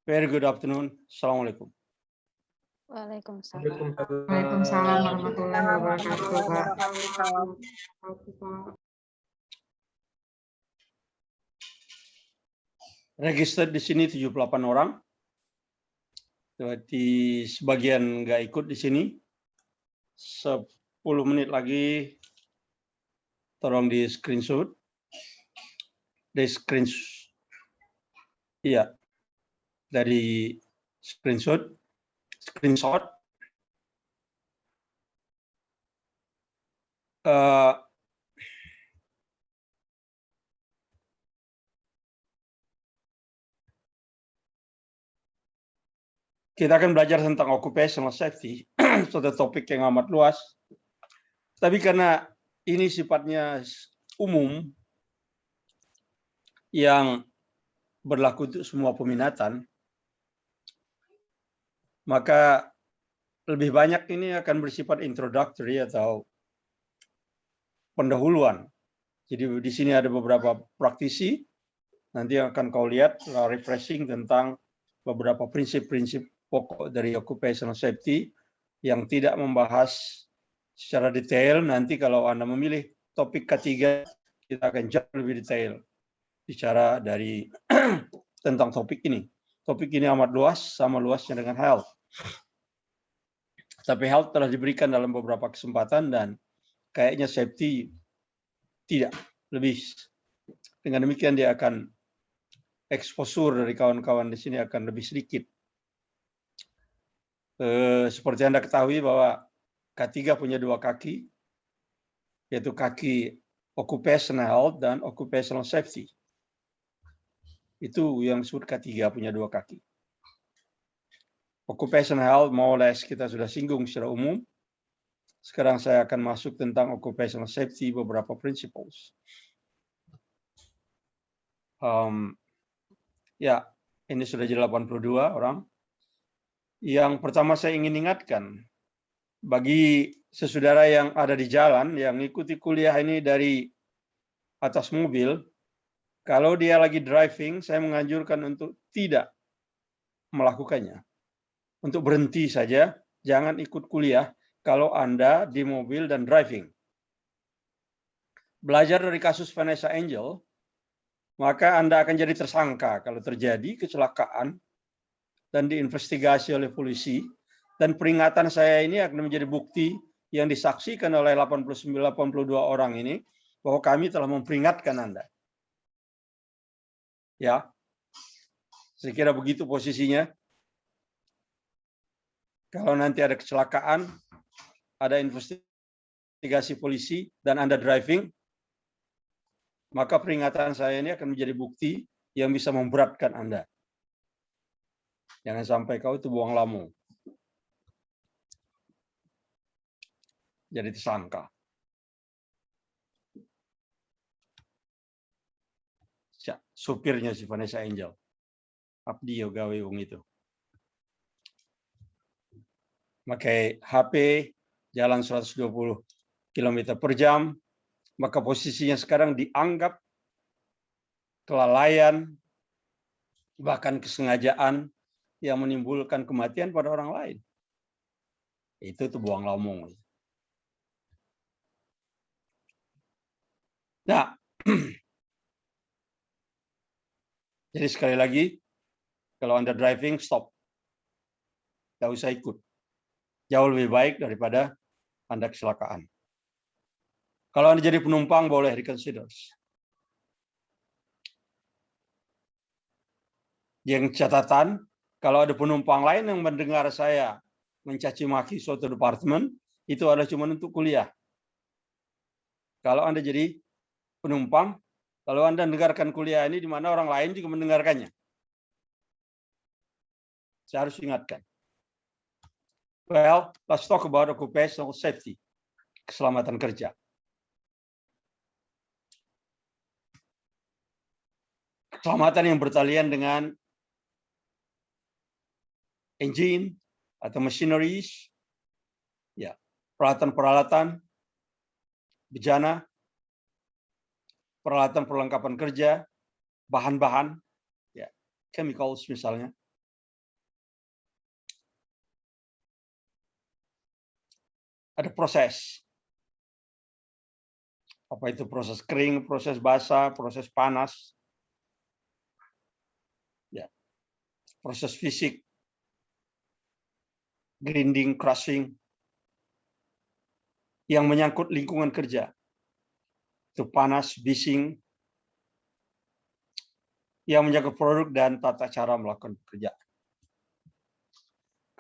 Very good afternoon. Assalamualaikum. Waalaikumsalam. Waalaikumsalam warahmatullahi wabarakatuh, Pak. Register di sini 78 orang. Di sebagian nggak ikut di sini. 10 menit lagi tolong di screenshot. Iya. Dari screenshot. Kita akan belajar tentang occupational safety, suatu topik yang amat luas. Tapi karena ini sifatnya umum, yang berlaku untuk semua peminatan, maka lebih banyak ini akan bersifat introductory atau pendahuluan. Jadi di sini ada beberapa praktisi, nanti akan kau lihat refreshing tentang beberapa prinsip-prinsip pokok dari occupational safety yang tidak membahas secara detail. Nanti kalau Anda memilih topik ketiga, kita akan jauh lebih detail bicara dari tentang topik ini. Topik ini amat luas, sama luasnya dengan health. Tapi health telah diberikan dalam beberapa kesempatan dan kayaknya safety tidak. Lebih dengan demikian dia akan exposure dari kawan-kawan di sini akan lebih sedikit. Seperti Anda ketahui bahwa K3 punya dua kaki, yaitu kaki occupational health dan occupational safety. Itu yang disebut K3 punya dua kaki. Occupational health more or less kita sudah singgung secara umum. Sekarang saya akan masuk tentang occupational safety beberapa principles. Ya, ini sudah jadi 82 orang. Yang pertama saya ingin ingatkan, bagi saudara yang ada di jalan, yang ikuti kuliah ini dari atas mobil, kalau dia lagi driving, saya menganjurkan untuk tidak melakukannya. Untuk berhenti saja, jangan ikut kuliah kalau Anda di mobil dan driving. Belajar dari kasus Vanessa Angel, maka Anda akan jadi tersangka kalau terjadi kecelakaan dan diinvestigasi oleh polisi, dan peringatan saya ini akan menjadi bukti yang disaksikan oleh 82 orang ini bahwa kami telah memperingatkan Anda. Ya, saya kira begitu posisinya. Kalau nanti ada kecelakaan, ada investigasi polisi, dan Anda driving, maka peringatan saya ini akan menjadi bukti yang bisa memberatkan Anda. Jangan sampai kau itu buang lamu. Jadi tersangka. Supirnya si Vanessa Angel. Abdi yo gawe wong itu. Pakai HP, jalan 120 km per jam, maka posisinya sekarang dianggap kelalaian, bahkan kesengajaan yang menimbulkan kematian pada orang lain. Itu tuh buang lamung. Nah, jadi sekali lagi, kalau Anda driving, stop. Tidak usah ikut. Jauh lebih baik daripada Anda kecelakaan. Kalau Anda jadi penumpang, boleh reconsider. Yang catatan, kalau ada penumpang lain yang mendengar saya mencaci maki suatu departemen, itu adalah cuma untuk kuliah. Kalau Anda jadi penumpang, kalau Anda mendengarkan kuliah ini di mana orang lain juga mendengarkannya. Saya harus ingatkan. Well, let's talk about occupational safety, keselamatan kerja. Keselamatan yang bertalian dengan engine atau machineries, ya, peralatan-peralatan, bejana, peralatan perlengkapan kerja, bahan-bahan, ya, chemicals misalnya, ada proses. Apa itu proses kering, proses basah, proses panas, ya, proses fisik, grinding, crushing, yang menyangkut lingkungan kerja. Itu panas, bising, yang menyangkut produk dan tata cara melakukan pekerjaan.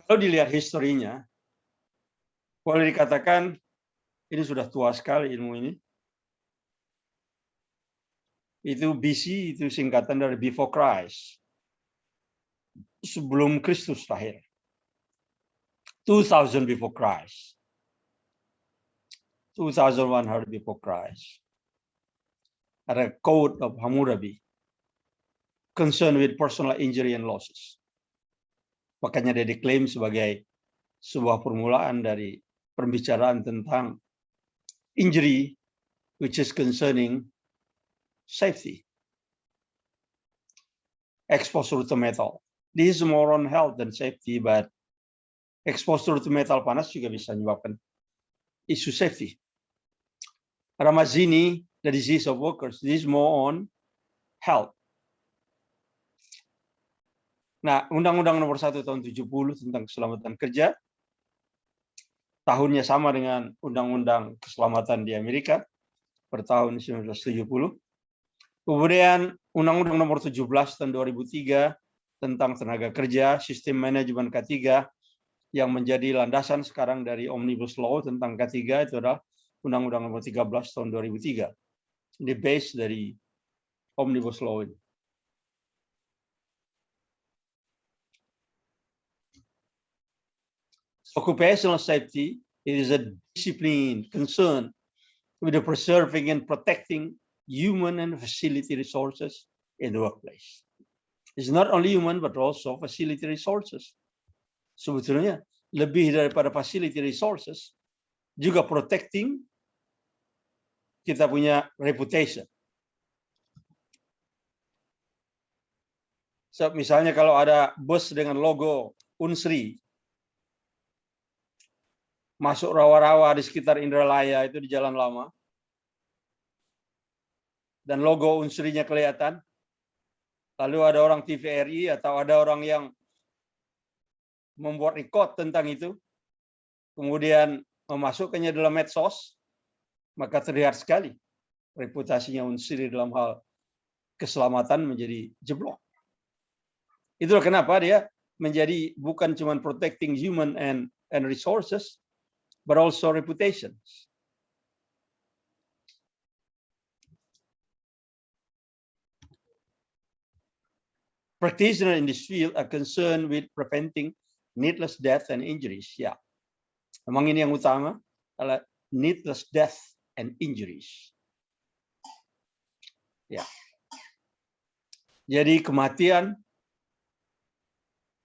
Kalau dilihat historinya, boleh dikatakan ini sudah tua sekali ilmu ini. Itu BC, itu singkatan dari before Christ. Sebelum Kristus lahir. 2000 before Christ. 2100 before Christ. Ada Code of Hammurabi. Concerned with personal injury and losses. Makanya dia diklaim sebagai sebuah permulaan dari pembicaraan tentang injury, which is concerning safety. Exposure to metal. This is more on health than safety, but exposure to metal panas juga bisa menyebabkan isu safety. Ramazzini, the disease of workers, this is more on health. Nah, Undang-Undang Nomor 1 Tahun 70 tentang keselamatan kerja, tahunnya sama dengan Undang-Undang Keselamatan di Amerika pada tahun 1970. Kemudian Undang-Undang Nomor 17 Tahun 2003 tentang tenaga kerja, sistem manajemen K3 yang menjadi landasan sekarang dari Omnibus Law tentang K3 itu adalah Undang-Undang Nomor 13 Tahun 2003. Ini base dari Omnibus Law ini. Occupational safety is a discipline concerned with the preserving and protecting human and facility resources in the workplace. It's not only human but also facility resources. Sebetulnya lebih daripada facility resources, juga protecting kita punya reputation. So, misalnya kalau ada bus dengan logo Unsri masuk rawa-rawa di sekitar Indralaya itu di Jalan Lama, dan logo Unsrinya kelihatan, lalu ada orang TVRI atau ada orang yang membuat record tentang itu, kemudian memasukkannya dalam medsos, maka terlihat sekali reputasinya Unsri dalam hal keselamatan menjadi jeblok. Itulah kenapa dia menjadi bukan cuma protecting human and resources, but also reputations. Practitioners in this field are concerned with preventing needless death and injuries. Ya, memang ini yang utama adalah needless death and injuries. Ya, jadi kematian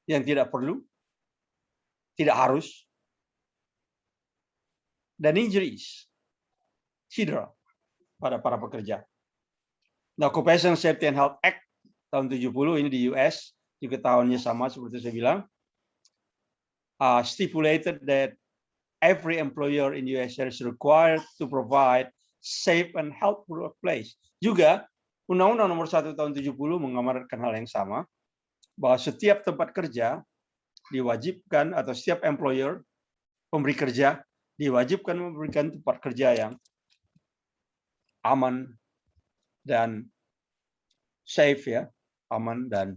yang tidak perlu, tidak harus, dan injuries, cedera pada para pekerja. Nah, Occupational Safety and Health Act tahun 70 ini di US juga tahunnya sama seperti saya bilang, stipulated that every employer in US is required to provide safe and healthful workplace. Juga Undang-Undang Nomor 1 Tahun 70 mengamanatkan hal yang sama, bahwa setiap tempat kerja diwajibkan atau setiap employer, pemberi kerja, diwajibkan memberikan tempat kerja yang aman dan safe, ya, aman dan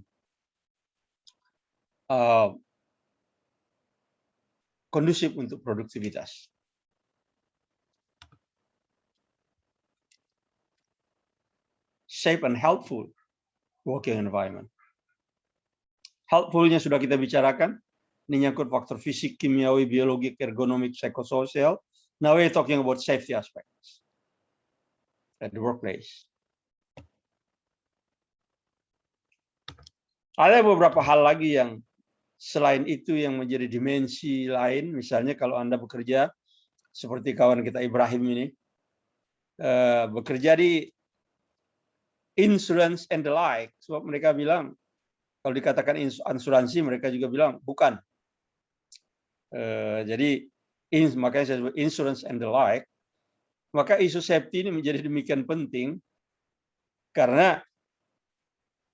kondusif untuk produktivitas. Safe and healthful working environment. Healthful-nya sudah kita bicarakan. Ini nyangkut faktor fisik, kimiawi, biologi, ergonomik, psikososial. Now we're talking about safety aspects at the workplace. Ada beberapa hal lagi yang selain itu yang menjadi dimensi lain. Misalnya kalau Anda bekerja seperti kawan kita Ibrahim ini, bekerja di insurance and the like. Sebab mereka bilang, kalau dikatakan asuransi, mereka juga bilang bukan. Jadi makanya saya sebut insurance and the like, maka isu safety ini menjadi demikian penting karena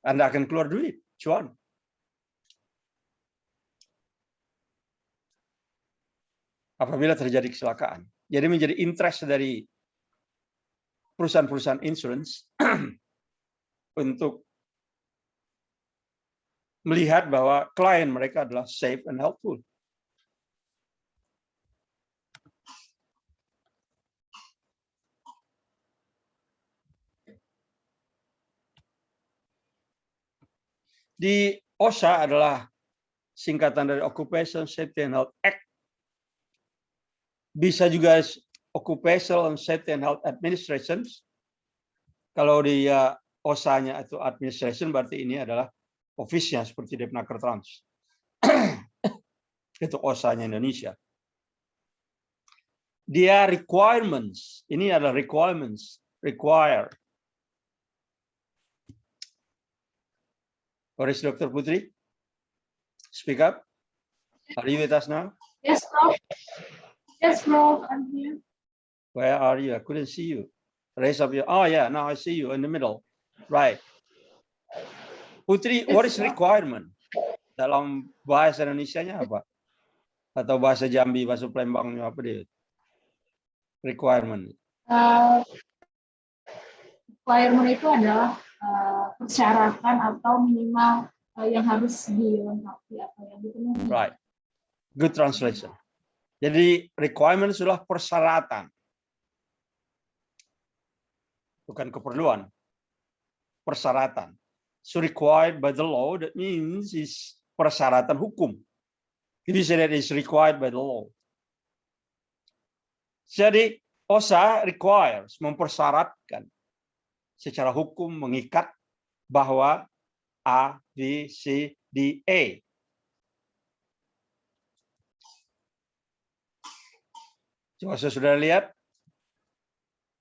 Anda akan keluar duit, cuan. Apabila terjadi kecelakaan. Jadi menjadi interest dari perusahaan-perusahaan insurance untuk melihat bahwa klien mereka adalah safe and helpful. Di OSHA adalah singkatan dari Occupation Safety and Health Act. Bisa juga Occupational Safety and Health Administration. Kalau di OSHA-nya itu administration, berarti ini adalah office-nya seperti Depnaker Trans. Itu OSHA-nya Indonesia. Dia requirements. Ini adalah requirements. Require. Where is Dr. Putri? Speak up. Are you with us now? Yes, Prof. Yes, Prof. I'm here. Where are you? I couldn't see you. Raise up your. Oh yeah, now I see you in the middle. Right. Putri, what is requirement? Dalam bahasa Indonesianya apa? Atau bahasa Jambi, bahasa Palembangnya apa dia? Requirement. Requirement itu adalah persyaratan atau minimal yang harus dilengkapi atau yang dipenuhi. Right. Good translation. Jadi requirement adalah persyaratan. Bukan keperluan. Persyaratan. So required by the law, that means is persyaratan hukum. Jadi say that is required by the law. Jadi OSHA requires, mempersyaratkan secara hukum, mengikat bahwa A, B, C, D, E. Coba saya sudah lihat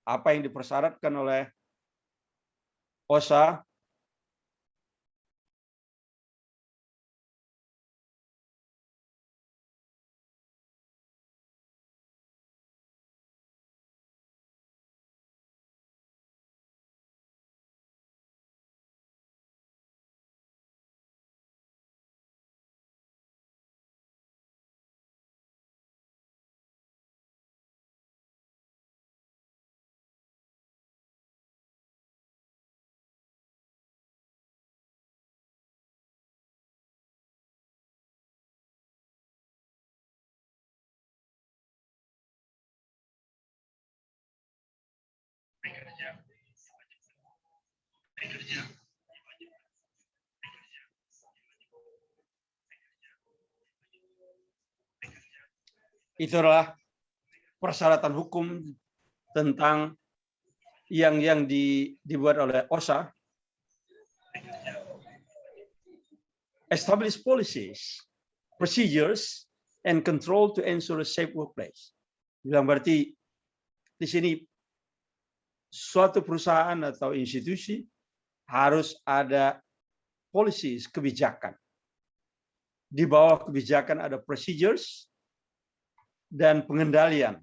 apa yang dipersyaratkan oleh OSHA. Itu adalah persyaratan hukum tentang yang dibuat oleh OSHA. Establish policies, procedures, and control to ensure a safe workplace. Bilang berarti di sini suatu perusahaan atau institusi harus ada policies, kebijakan. Di bawah kebijakan ada procedures dan pengendalian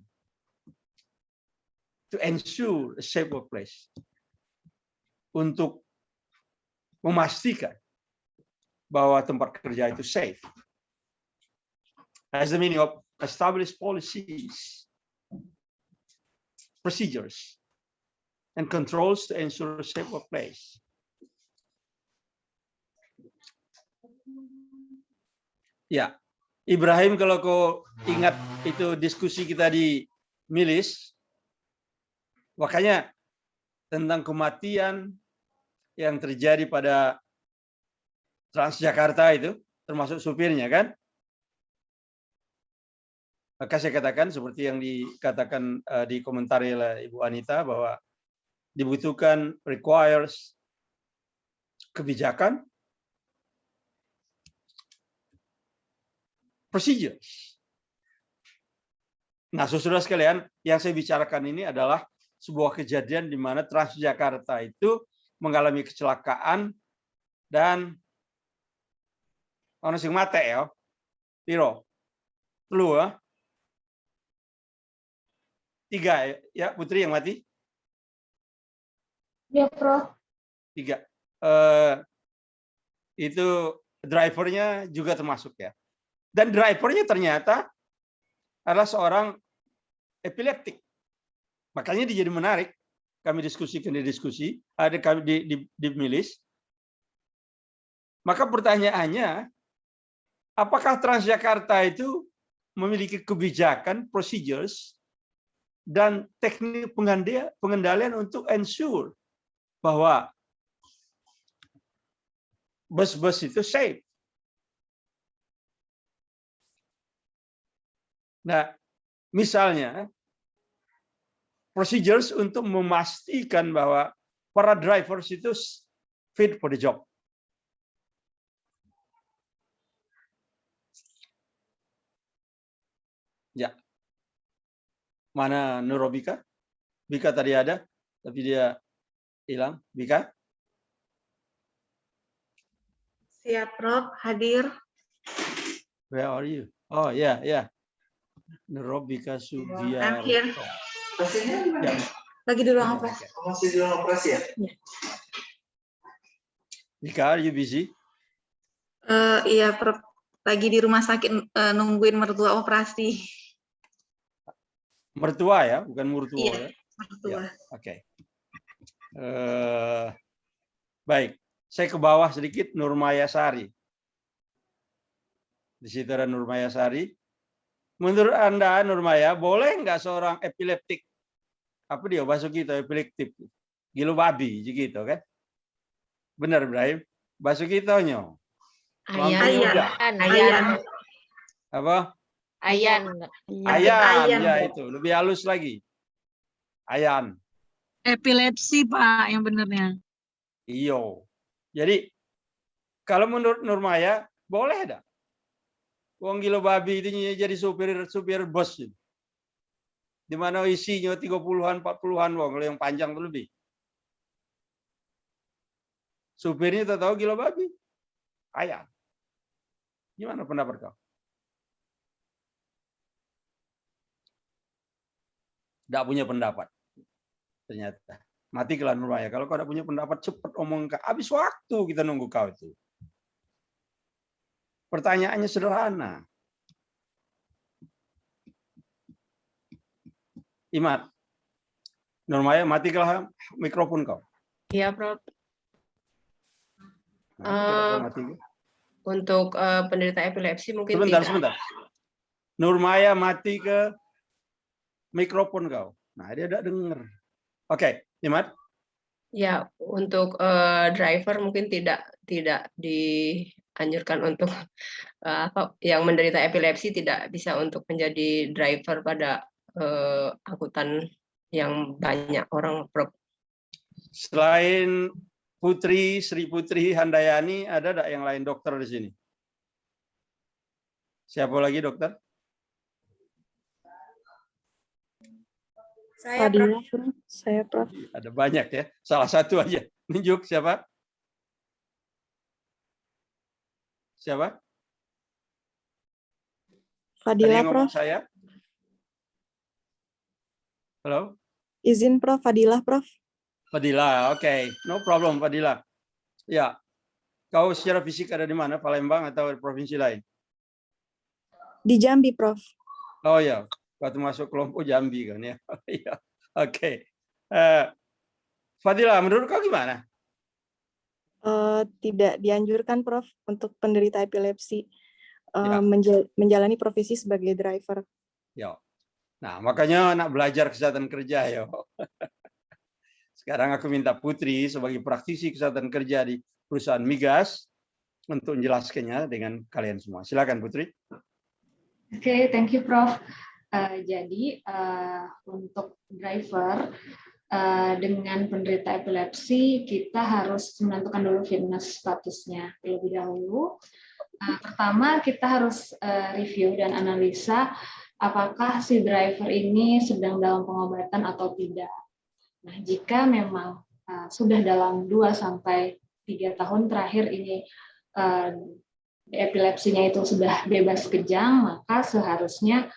to ensure a safe workplace, untuk memastikan bahwa tempat kerja itu safe. As the meaning of establish policies, procedures, and controls to ensure a safe workplace. Ya, Ibrahim, kalau kau ingat itu diskusi kita di Milis, makanya tentang kematian yang terjadi pada Transjakarta itu, termasuk supirnya kan? Maka saya katakan seperti yang dikatakan di komentar oleh Ibu Anita, bahwa dibutuhkan requires kebijakan, procedures. Nah, saudara sekalian, yang saya bicarakan ini adalah sebuah kejadian di mana Transjakarta itu mengalami kecelakaan dan ono sing mate ya. Piro? Telu ya. 3 ya, Putri yang mati? Ya, Prof. 3. Itu drivernya juga termasuk ya. Dan drivernya ternyata adalah seorang epileptik. Makanya dia jadi menarik. Kami diskusikan di diskusi, ada kami di Milis. Maka pertanyaannya, apakah Transjakarta itu memiliki kebijakan, procedures, dan teknik pengendalian untuk ensure bahwa bus-bus itu safe. Nah, misalnya, procedures untuk memastikan bahwa para drivers itu fit for the job. Ya. Mana Nurobika? Bika tadi ada, tapi dia hilang. Bika? Siap, Prof. Hadir. Where are you? Oh, ya, ya. Nurobika I'm Sugiar. here. Ya. Lagi di ruang operasi. Masih di ruang operasi ya? Bika, are you busy? Iya, Prof. Lagi di rumah sakit nungguin mertua operasi. Mertua ya, bukan murtua Iya, ya. mertua. Ya, oke. Baik, saya ke bawah sedikit. Nurmaya Sari. Di situ ada Nurmaya Sari. Menurut Anda, Nurmaya, boleh nggak seorang epileptik, apa dia, Basuki itu epileptik, gilo babi, gitu kan? Benar, Ibrahim? Basuki itu nyo. Ayan. Apa? Ayan. Ayan, ya itu. Lebih halus lagi. Ayan. Epilepsi, Pak, yang benernya. Iyo. Jadi, kalau menurut Nurmaya, boleh dah. Wong gilo babi itu jadi supir bus. Di mana isinya 30-an, 40-an wong, kalau yang panjang itu lebih. Supirnya tak tahu gilo babi. Ayan. Gimana pendapat kau? Tidak punya pendapat. Ternyata. Mati kelan Nurmaya. Kalau kau tidak punya pendapat, cepat omong. Habis waktu kita nunggu kau itu. Pertanyaannya sederhana. Imat. Nurmaya, matilah mikrofon kau. Iya, Prof. Nah, mati. Untuk penderita epilepsi mungkin Sebentar. Nurmaya, mati ke mikrofon kau. Nah, dia tidak dengar. Oke, Imat. Ya, untuk driver mungkin tidak dianjurkan untuk yang menderita epilepsi tidak bisa untuk menjadi driver pada angkutan yang banyak orang. Selain Putri, Sri Putri Handayani, ada tidak yang lain dokter di sini? Siapa lagi dokter? Saya, Prof. Saya, Prof. Ada banyak ya. Salah satu aja. Nunjuk siapa? Siapa? Fadila, Tadi ngomong Prof. saya. Halo? Izin, Prof. Fadila, Prof. Fadila, oke. No problem, Fadila. Ya. Kau secara fisik ada di mana? Palembang atau di provinsi lain? Di Jambi, Prof. Oh ya, waktu masuk kelompok Jambi kan ya. Iya. Oke. Fadila, menurut kau gimana? Tidak dianjurkan, Prof, untuk penderita epilepsi Ya. menjalani profesi sebagai driver. Ya. Nah, makanya anak belajar kesehatan kerja ya. Sekarang aku minta Putri sebagai praktisi kesehatan kerja di perusahaan migas untuk menjelaskannya dengan kalian semua. Silakan Putri. Oke, thank you, Prof. Jadi untuk driver dengan penderita epilepsi kita harus menentukan dulu fitness statusnya terlebih dahulu. Pertama kita harus review dan analisa apakah si driver ini sedang dalam pengobatan atau tidak. Nah, jika memang sudah dalam 2-3 tahun terakhir ini epilepsinya itu sudah bebas kejang, maka seharusnya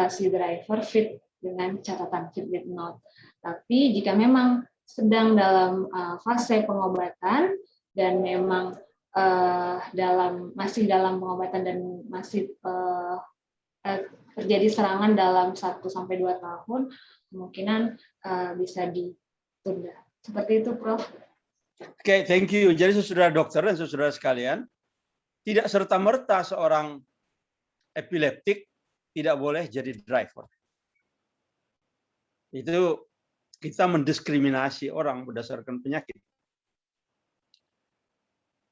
si driver fit dengan catatan Fitbit Note. Tapi jika memang sedang dalam fase pengobatan dan memang masih dalam pengobatan dan masih terjadi serangan dalam 1 sampai 2 tahun, kemungkinan bisa ditunda. Seperti itu, Prof. Oke, thank you. Jadi saudara dokter dan saudara sekalian, tidak serta-merta seorang epileptik tidak boleh jadi driver. Itu kita mendiskriminasi orang berdasarkan penyakit.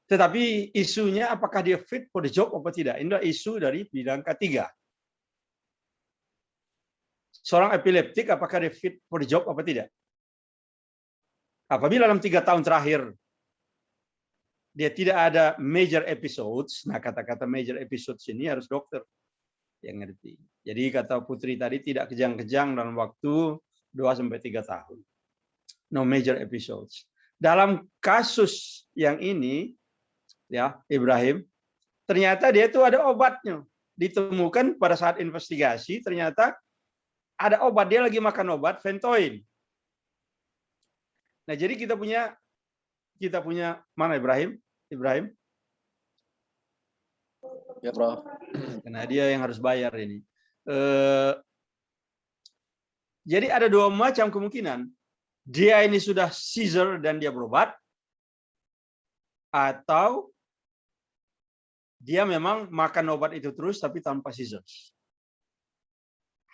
Tetapi isunya apakah dia fit for the job apa tidak? Ini adalah isu dari bidang ketiga. Seorang epileptik apakah dia fit for the job apa tidak? Apabila dalam 3 tahun terakhir dia tidak ada major episodes, nah kata-kata major episodes ini harus dokter yang ngerti. Jadi kata Putri tadi tidak kejang-kejang dalam waktu 2-3 tahun. No major episodes. Dalam kasus yang ini, ya Ibrahim, ternyata dia itu ada obatnya. Ditemukan pada saat investigasi, ternyata ada obat, dia lagi makan obat Ventoin. Nah, jadi kita punya mana Ibrahim? Ibrahim? Ya, Prof. Karena dia yang harus bayar ini. Jadi ada 2 macam kemungkinan. Dia ini sudah seizure dan dia berobat, atau dia memang makan obat itu terus tapi tanpa seizures.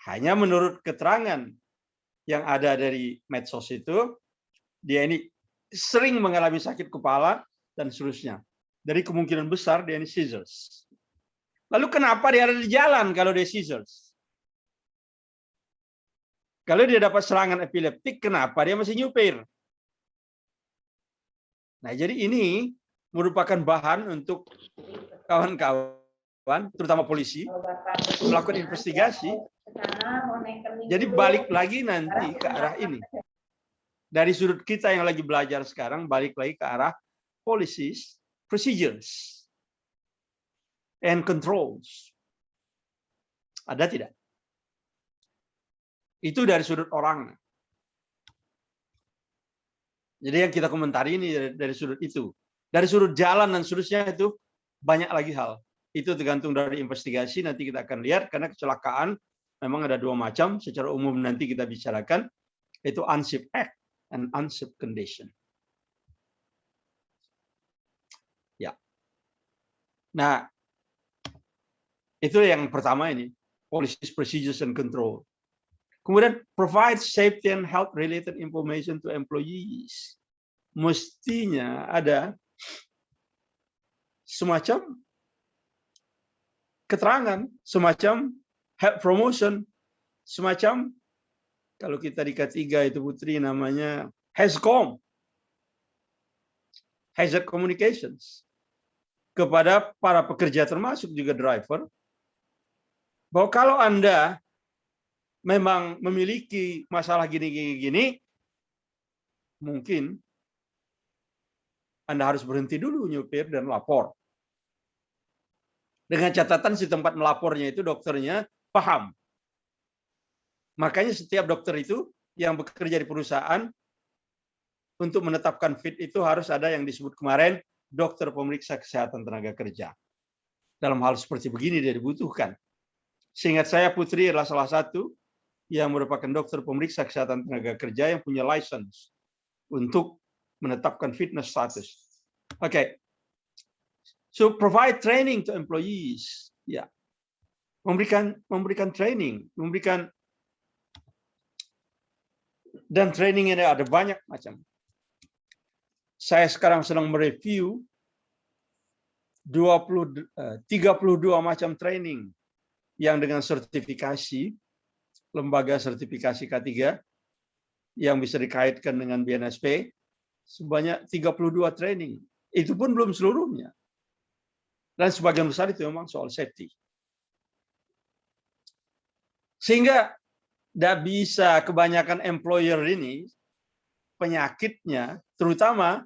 Hanya menurut keterangan yang ada dari medsos itu, dia ini sering mengalami sakit kepala dan seterusnya. Dari kemungkinan besar dia ini seizures. Lalu kenapa dia ada di jalan kalau dia seizures? Kalau dia dapat serangan epileptik, kenapa dia masih nyupir? Nah, jadi ini merupakan bahan untuk kawan-kawan, terutama polisi, melakukan investigasi. Jadi balik lagi nanti ke arah ini. Dari sudut kita yang lagi belajar sekarang, balik lagi ke arah policies, procedures, and controls. Ada tidak? Itu dari sudut orang. Jadi yang kita komentari ini dari sudut itu. Dari sudut jalan dan seterusnya itu banyak lagi hal. Itu tergantung dari investigasi, nanti kita akan lihat, karena kecelakaan memang ada 2 macam, secara umum nanti kita bicarakan, itu unsafe act and unsafe condition. Ya. Nah, itu yang pertama ini, policies, procedures, and control. Kemudian provide safety and health related information to employees. Mestinya ada semacam keterangan, semacam health promotion, semacam kalau kita di K3 itu Putri namanya HAZCOM, Hazard Communications, kepada para pekerja termasuk juga driver, bahwa kalau Anda memang memiliki masalah gini, mungkin Anda harus berhenti dulu nyupir dan lapor. Dengan catatan si tempat melapornya itu dokternya paham. Makanya setiap dokter itu yang bekerja di perusahaan untuk menetapkan fit itu harus ada yang disebut kemarin dokter pemeriksa kesehatan tenaga kerja. Dalam hal seperti begini dia dibutuhkan. Seingat saya Putri adalah salah satu yang merupakan dokter pemeriksa kesehatan tenaga kerja yang punya license untuk menetapkan fitness status. Oke. So provide training to employees. Ya. Memberikan training, dan training ini ada banyak macam. Saya sekarang sedang mereview 32 macam training yang dengan sertifikasi lembaga sertifikasi K3 yang bisa dikaitkan dengan BNSP sebanyak 32 training. Itu pun belum seluruhnya. Dan sebagian besar itu memang soal safety. Sehingga tidak bisa kebanyakan employer ini penyakitnya, terutama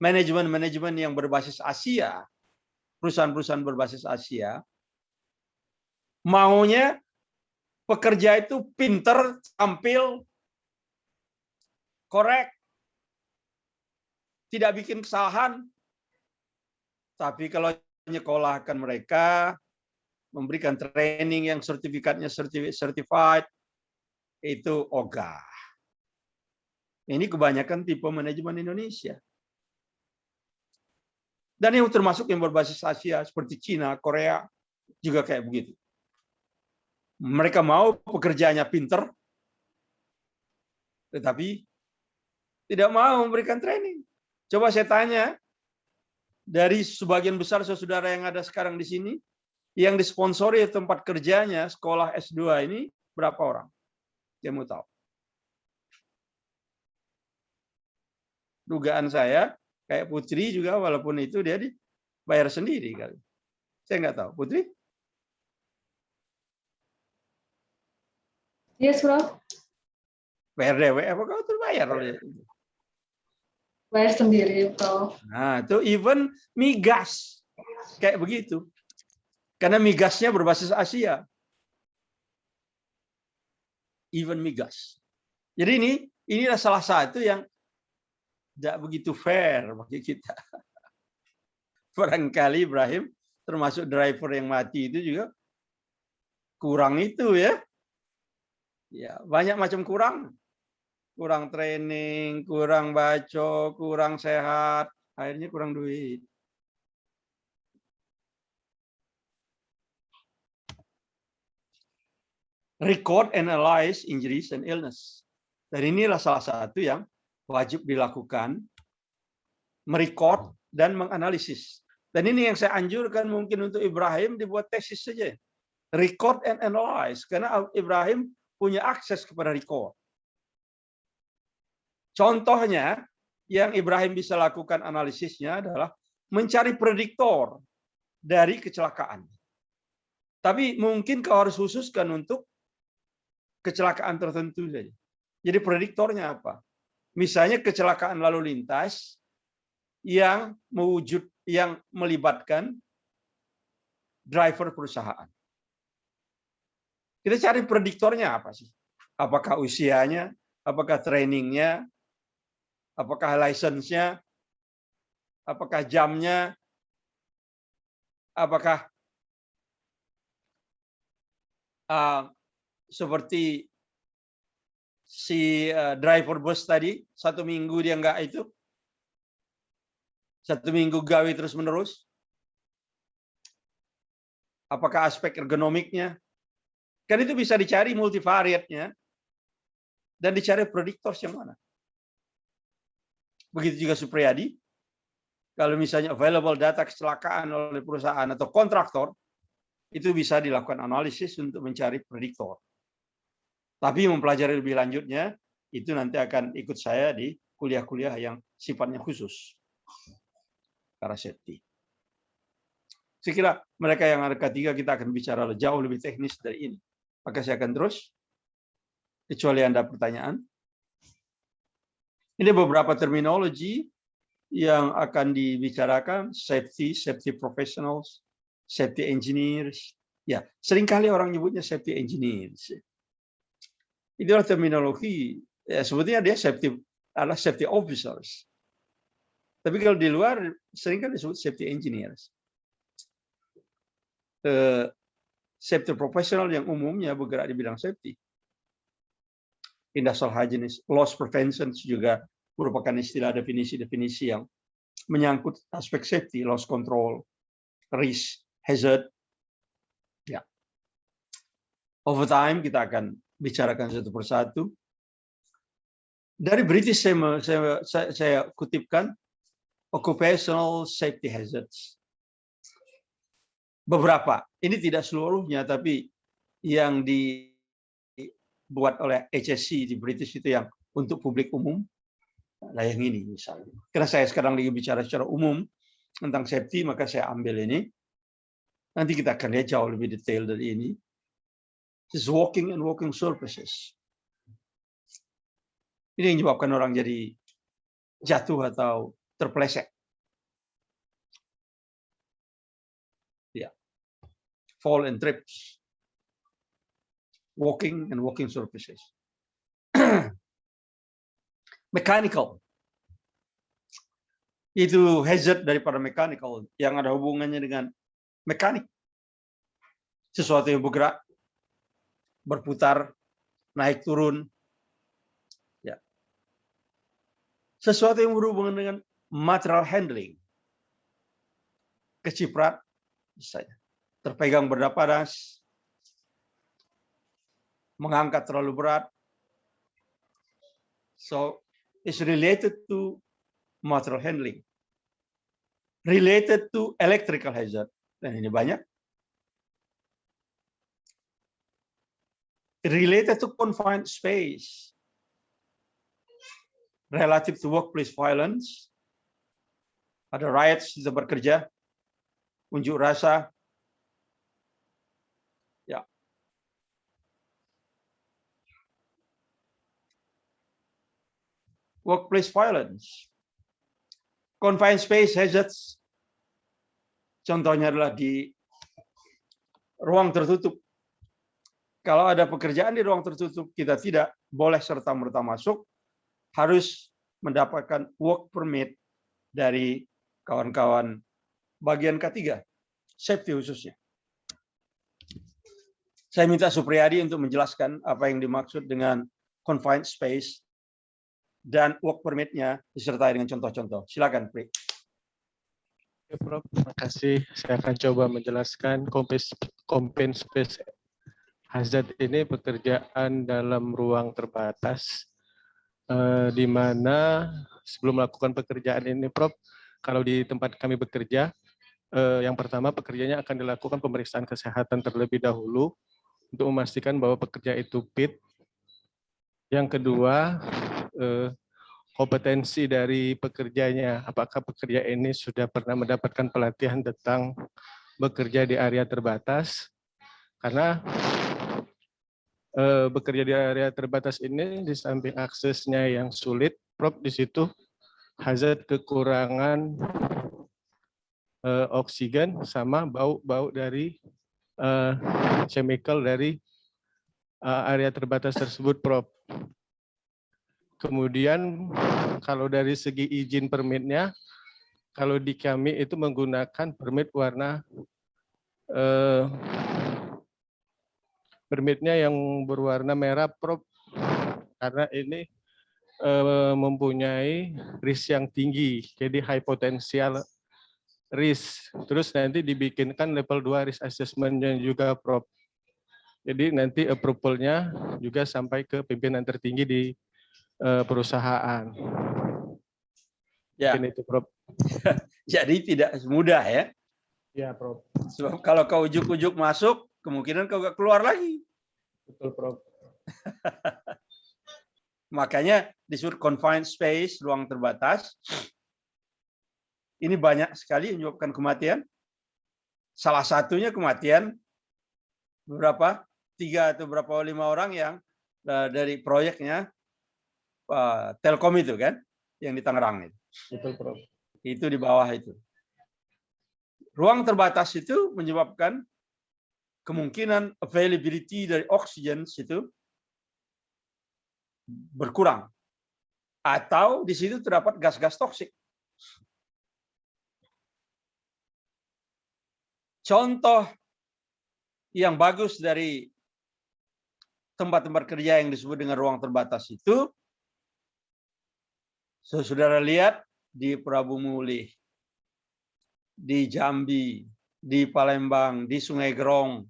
manajemen-manajemen yang berbasis Asia, perusahaan-perusahaan berbasis Asia, maunya pekerja itu pinter, tampil, korek, tidak bikin kesalahan. Tapi kalau menyekolahkan mereka, memberikan training yang sertifikatnya certified, itu ogah. Ini kebanyakan tipe manajemen Indonesia. Dan yang termasuk yang berbasis Asia, seperti Cina, Korea, juga kayak begitu. Mereka mau pekerjaannya pinter, tetapi tidak mau memberikan training. Coba saya tanya, dari sebagian besar saudara yang ada sekarang di sini, yang disponsori tempat kerjanya sekolah S2 ini berapa orang? Dia mau tahu. Dugaan saya, kayak Putri juga, walaupun itu dia dibayar sendiri kali. Saya nggak tahu. Putri? Yes, Prof. Bayar DW, apa kau terbayar oleh? Bayar sendiri, Prof. Nah, itu even migas. Kayak begitu. Karena migasnya berbasis Asia. Even migas. Jadi inilah salah satu yang tidak begitu fair bagi kita. Barangkali Ibrahim, termasuk driver yang mati itu juga kurang itu ya. Ya, banyak macam kurang. Kurang training, kurang baco, kurang sehat, akhirnya kurang duit. Record, analyze, injuries, and illness. Dan inilah salah satu yang wajib dilakukan, merecord dan menganalisis. Dan ini yang saya anjurkan mungkin untuk Ibrahim dibuat tesis saja. Record and analyze, karena Ibrahim punya akses kepada record. Contohnya, yang Ibrahim bisa lakukan analisisnya adalah mencari prediktor dari kecelakaan. Tapi mungkin kau harus khususkan untuk kecelakaan tertentu saja. Jadi prediktornya apa? Misalnya kecelakaan lalu lintas yang melibatkan driver perusahaan. Kita cari prediktornya apa sih? Apakah usianya? Apakah trainingnya? Apakah license-nya? Apakah jamnya? Apakah seperti si driver bus tadi, 1 minggu dia enggak itu? 1 minggu gawe terus-menerus? Apakah aspek ergonomiknya? Kan itu bisa dicari multivariatnya dan dicari prediktor yang mana. Begitu juga Supriyadi. Kalau misalnya available data kecelakaan oleh perusahaan atau kontraktor, itu bisa dilakukan analisis untuk mencari prediktor. Tapi mempelajari lebih lanjutnya, itu nanti akan ikut saya di kuliah-kuliah yang sifatnya khusus. Karena safety. Saya kira mereka yang ada ketiga kita akan bicara jauh lebih teknis dari ini. Maka saya akan terus, kecuali Anda pertanyaan. Ini beberapa terminologi yang akan dibicarakan, safety professionals, safety engineers. Ya, seringkali orang nyebutnya safety engineers. Itulah terminologi, ya, sebetulnya dia adalah safety officers. Tapi kalau di luar, seringkali disebut safety engineers. Safety professional yang umumnya bergerak di bidang safety. Industrial hygienist, loss prevention juga merupakan istilah definisi-definisi yang menyangkut aspek safety, loss control, risk, hazard. Ya. Over time kita akan bicarakan satu persatu. Dari British saya kutipkan occupational safety hazards. Beberapa, ini tidak seluruhnya, tapi yang dibuat oleh HSC di British itu yang untuk publik umum. Nah, yang ini misalnya. Karena saya sekarang lagi bicara secara umum tentang safety, maka saya ambil ini. Nanti kita akan lihat jauh lebih detail dari ini. This walking and walking surfaces. Ini yang menyebabkan orang jadi jatuh atau terpeleset. Ya. Fall and trips. walking and walking surfaces. Mechanical. Itu hazard daripada mechanical yang ada hubungannya dengan mekanik. Sesuatu yang bergerak, berputar, naik turun. Ya. Sesuatu yang berhubungan dengan material handling. Keciprat, misalnya. Terpegang berdapadas, mengangkat terlalu berat. So, it's related to material handling. Related to electrical hazard. Dan ini banyak. Related to confined space. Relative to workplace violence. Ada riots di tempat kerja. Unjuk rasa. Ya. Workplace violence. Confined space hazards. Contohnya adalah di ruang tertutup. Kalau ada pekerjaan di ruang tertutup, kita tidak boleh serta-merta masuk, harus mendapatkan work permit dari kawan-kawan bagian K3, safety khususnya. Saya minta Supriyadi untuk menjelaskan apa yang dimaksud dengan confined space dan work permit-nya disertai dengan contoh-contoh. Silakan, Pri. Oke, Prof. Terima kasih. Saya akan coba menjelaskan confined space hazard ini pekerjaan dalam ruang terbatas, di mana sebelum melakukan pekerjaan ini, Prof, kalau di tempat kami bekerja, yang pertama pekerjanya akan dilakukan pemeriksaan kesehatan terlebih dahulu untuk memastikan bahwa pekerja itu fit. Yang kedua, kompetensi dari pekerjanya, apakah pekerja ini sudah pernah mendapatkan pelatihan tentang bekerja di area terbatas, karena bekerja di area terbatas ini di samping aksesnya yang sulit, Prof, di situ hazard kekurangan oksigen sama bau-bau dari chemical dari area terbatas tersebut, Prof. Kemudian kalau dari segi izin permitnya, kalau di kami itu menggunakan permit warna permitnya yang berwarna merah, Prof, karena ini mempunyai risk yang tinggi, jadi high potential risk. Terus nanti dibikinkan level 2 risk assessment-nya juga, Prof. Jadi nanti approval-nya juga sampai ke pimpinan tertinggi di perusahaan. Ya. Mungkin itu, Prof. Jadi tidak mudah ya. Ya, Prof. Sebab kalau kau ujuk-ujuk masuk, kemungkinan kau gak keluar lagi. Betul, Prof. Makanya disebut confined space, ruang terbatas. Ini banyak sekali yang menyebabkan kematian. Salah satunya kematian beberapa 3 atau berapa 5 orang yang dari proyeknya Telkom itu kan, yang di Tangerang itu. Betul, Prof. Itu di bawah itu. Ruang terbatas itu menyebabkan kemungkinan availability dari oksigen itu berkurang. Atau di situ terdapat gas-gas toksik. Contoh yang bagus dari tempat-tempat kerja yang disebut dengan ruang terbatas itu, saudara lihat di Prabu Mulih, di Jambi, di Palembang, di Sungai Gerong,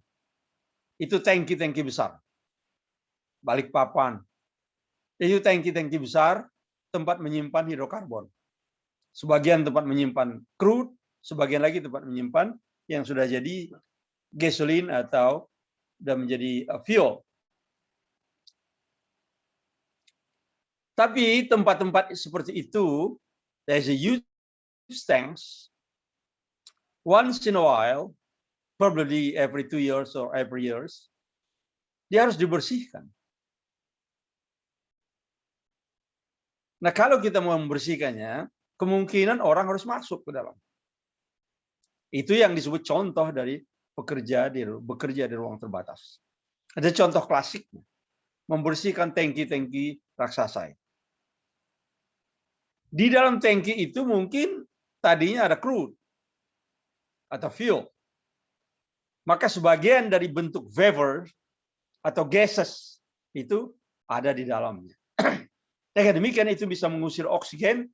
itu tangki-tangki besar. Balikpapan, itu tangki-tangki besar, tempat menyimpan hidrokarbon. Sebagian tempat menyimpan crude, sebagian lagi tempat menyimpan yang sudah jadi gasolin atau sudah menjadi fuel. Tapi tempat-tempat seperti itu, there's a huge tanks. Once in a while, probably every 2 years or every years, dia harus dibersihkan. Nah, kalau kita mau membersihkannya, kemungkinan orang harus masuk ke dalam. Itu yang disebut contoh dari bekerja di ruang terbatas. Ada contoh klasik, membersihkan tangki-tangki raksasa. Di dalam tangki itu mungkin tadinya ada crude atau fuel. Maka sebagian dari bentuk vapor atau gases itu ada di dalamnya. Dengan demikian itu bisa mengusir oksigen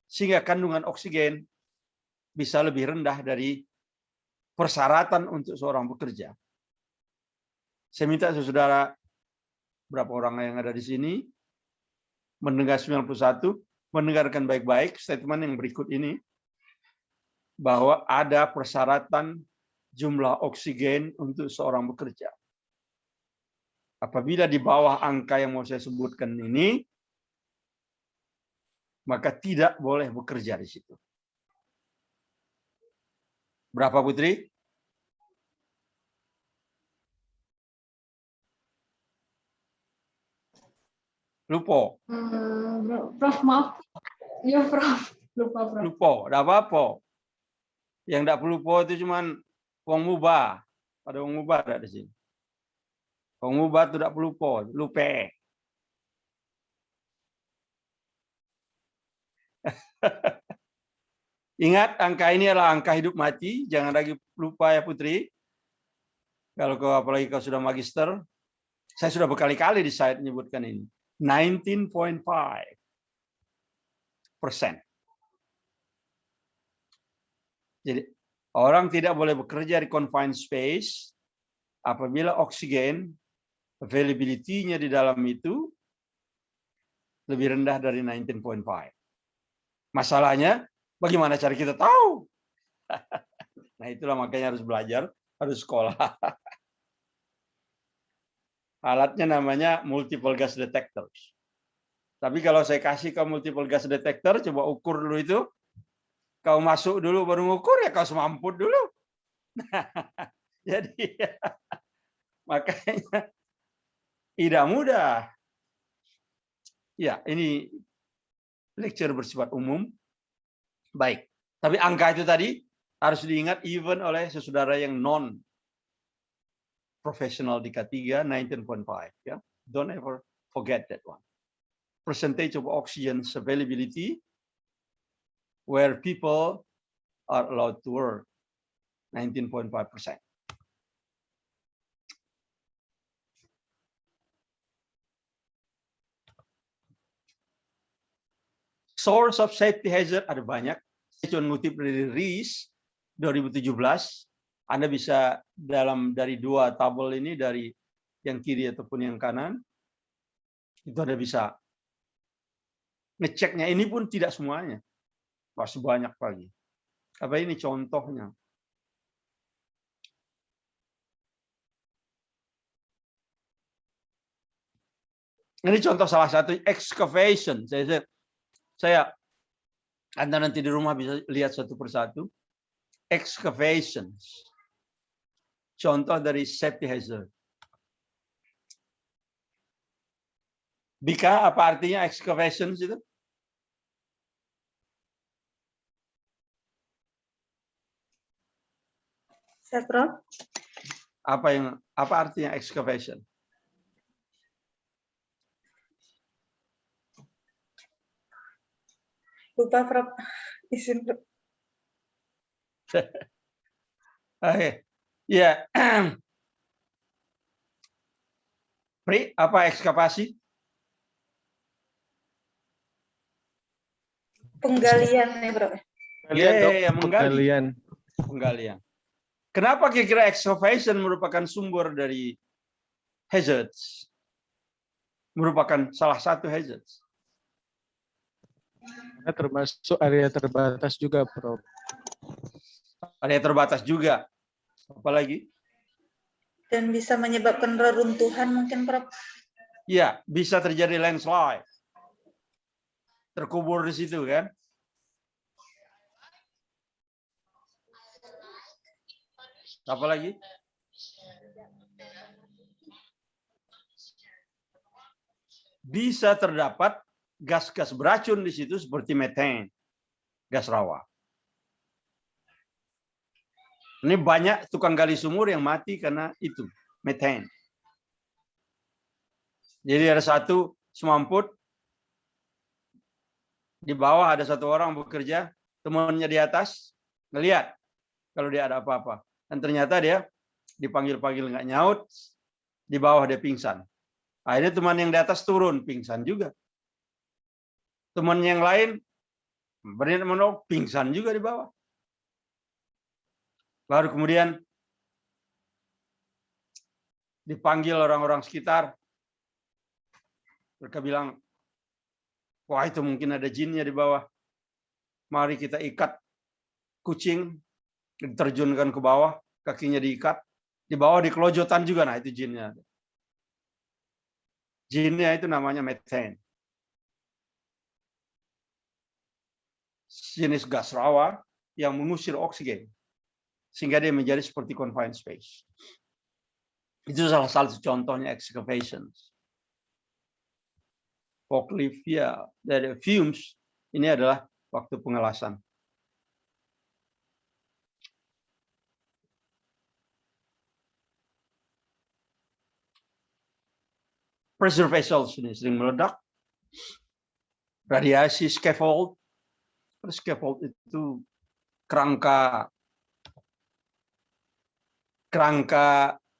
sehingga kandungan oksigen bisa lebih rendah dari persyaratan untuk seorang bekerja. Saya minta saudara, berapa orang yang ada di sini, mendengar 91, mendengarkan baik-baik statement yang berikut ini, bahwa ada persyaratan jumlah oksigen untuk seorang bekerja. Apabila di bawah angka yang mau saya sebutkan ini, maka tidak boleh bekerja di situ. Berapa, Putri? Lupa. Prof, maaf. Ya, Prof. Lupa, Prof. Lupa, tidak apa-apa. Yang tidak perlu lupa itu cuman wong mubah. Ada wong mubah ada di sini. Wong mubah itu tidak perlu lupa, lupa. Ingat, angka ini adalah angka hidup mati. Jangan lagi lupa ya, Putri. Kalau apalagi kau sudah magister, saya sudah berkali-kali di slide menyebutkan ini. 19.5%. Jadi orang tidak boleh bekerja di confined space apabila oksigen availability-nya di dalam itu lebih rendah dari 19.5. Masalahnya, bagaimana cara kita tahu? Nah, itulah makanya harus belajar, harus sekolah. Alatnya namanya multiple gas detector. Tapi kalau saya kasih ke multiple gas detector, coba ukur dulu itu. Kau masuk dulu baru ngukur, ya kau semamput dulu. Jadi, makanya tidak mudah. Ya, ini lecture bersifat umum. Baik. Tapi angka itu tadi harus diingat even oleh saudara yang non profesional di K3, 19.5. Ya. Don't ever forget that one. Percentage of oxygen availability where people are allowed to work, 19.5%. Source of safety hazard ada banyak. Saya cuma ngutip dari RIS 2017. Anda bisa dari dua tabel ini, dari yang kiri ataupun yang kanan, itu Anda bisa ngeceknya. Ini pun tidak semuanya. Masih banyak lagi. Apa ini contohnya? Ini contoh salah satu excavation. Anda nanti di rumah bisa lihat satu persatu. Excavations. Contoh dari safety hazard. Bika, apa artinya excavations itu? Prof. Apa artinya excavation? Lupa, Prof. Izin, Prof. Ya. Pri, apa ekskavasi? Penggalian ya, Prof. Penggalian. Kenapa kira-kira excavation merupakan sumber dari hazards? Merupakan salah satu hazards. Karena termasuk area terbatas juga, Prof. Area terbatas juga. Apalagi? Dan bisa menyebabkan reruntuhan mungkin, Prof. Ya, bisa terjadi landslide. Terkubur di situ kan? Apa lagi? Bisa terdapat gas-gas beracun di situ seperti metan, gas rawa. Ini banyak tukang gali sumur yang mati karena itu, metan. Jadi ada satu semamput, di bawah ada satu orang bekerja, temannya di atas ngelihat kalau dia ada apa-apa. Dan ternyata dia dipanggil-panggil nggak nyaut, di bawah dia pingsan. Akhirnya teman yang di atas turun, pingsan juga. Teman yang lain berniat menolong, pingsan juga di bawah. Baru kemudian dipanggil orang-orang sekitar. Mereka bilang, wah itu mungkin ada jinnya di bawah. Mari kita ikat kucing, diterjunkan ke bawah, kakinya diikat. Di bawah dikelojotan juga, nah itu jinnya. Jinnya itu namanya methane. Jenis gas rawa yang mengusir oksigen. Sehingga dia menjadi seperti confined space. Itu salah satu contohnya excavations. Forklift, ya, dari fumes, ini adalah waktu pengelasan. Pressure vessels ini sering meledak. Radiasi scaffold. Scaffold itu kerangka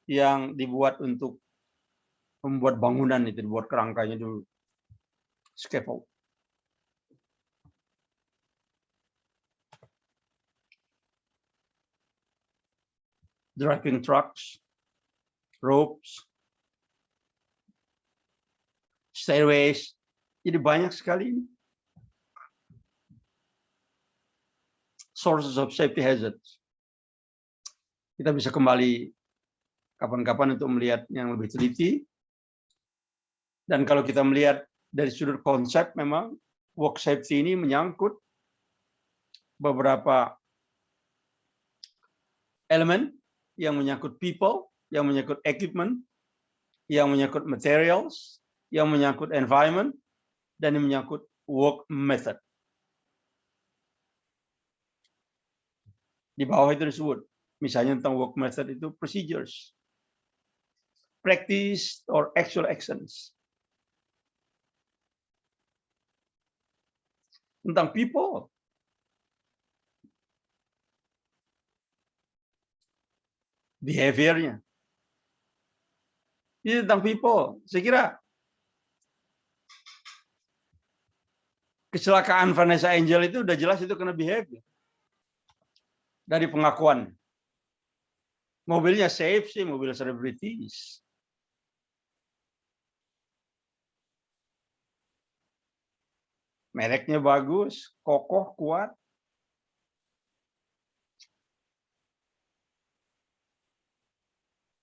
yang dibuat untuk membuat bangunan, itu dibuat kerangkanya dulu. Scaffold. Driving trucks, ropes, stairways. Jadi banyak sekali sources of safety hazards. Kita bisa kembali kapan-kapan untuk melihat yang lebih teliti. Dan kalau kita melihat dari sudut konsep, memang work safety ini menyangkut beberapa elemen yang menyangkut people, yang menyangkut equipment, yang menyangkut materials, yang menyangkut environment, dan yang menyangkut work method. Di bawah itu disebut, misalnya tentang work method itu procedures, practice or actual actions. Tentang people, behaviornya. Ini tentang people. Saya kira kecelakaan Vanessa Angel itu udah jelas itu kena behavior. Dari pengakuan. Mobilnya safe sih, mobil selebritis. Mereknya bagus, kokoh, kuat.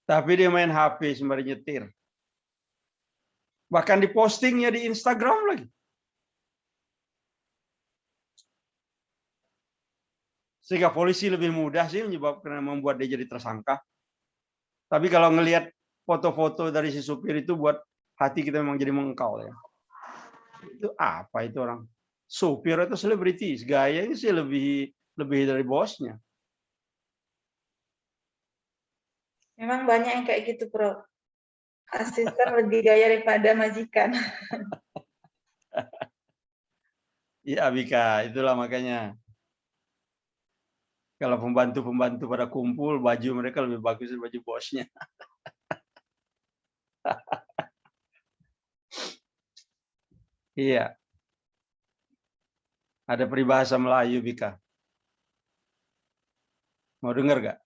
Tapi dia main HP sembari nyetir. Bahkan dipostingnya di Instagram lagi. Sehingga polisi lebih mudah sih membuat dia jadi tersangka. Tapi kalau ngelihat foto-foto dari si supir itu buat hati kita memang jadi mengengkau ya. Itu apa itu orang? Supir atau selebritis? Gayanya sih lebih dari bosnya. Memang banyak yang kayak gitu, Bro. Asisten lebih gaya daripada majikan. Iya, Bika, itulah makanya. Kalau pembantu-pembantu pada kumpul, baju mereka lebih bagus dari baju bosnya. Iya. Ada peribahasa Melayu, Bika. Mau dengar gak?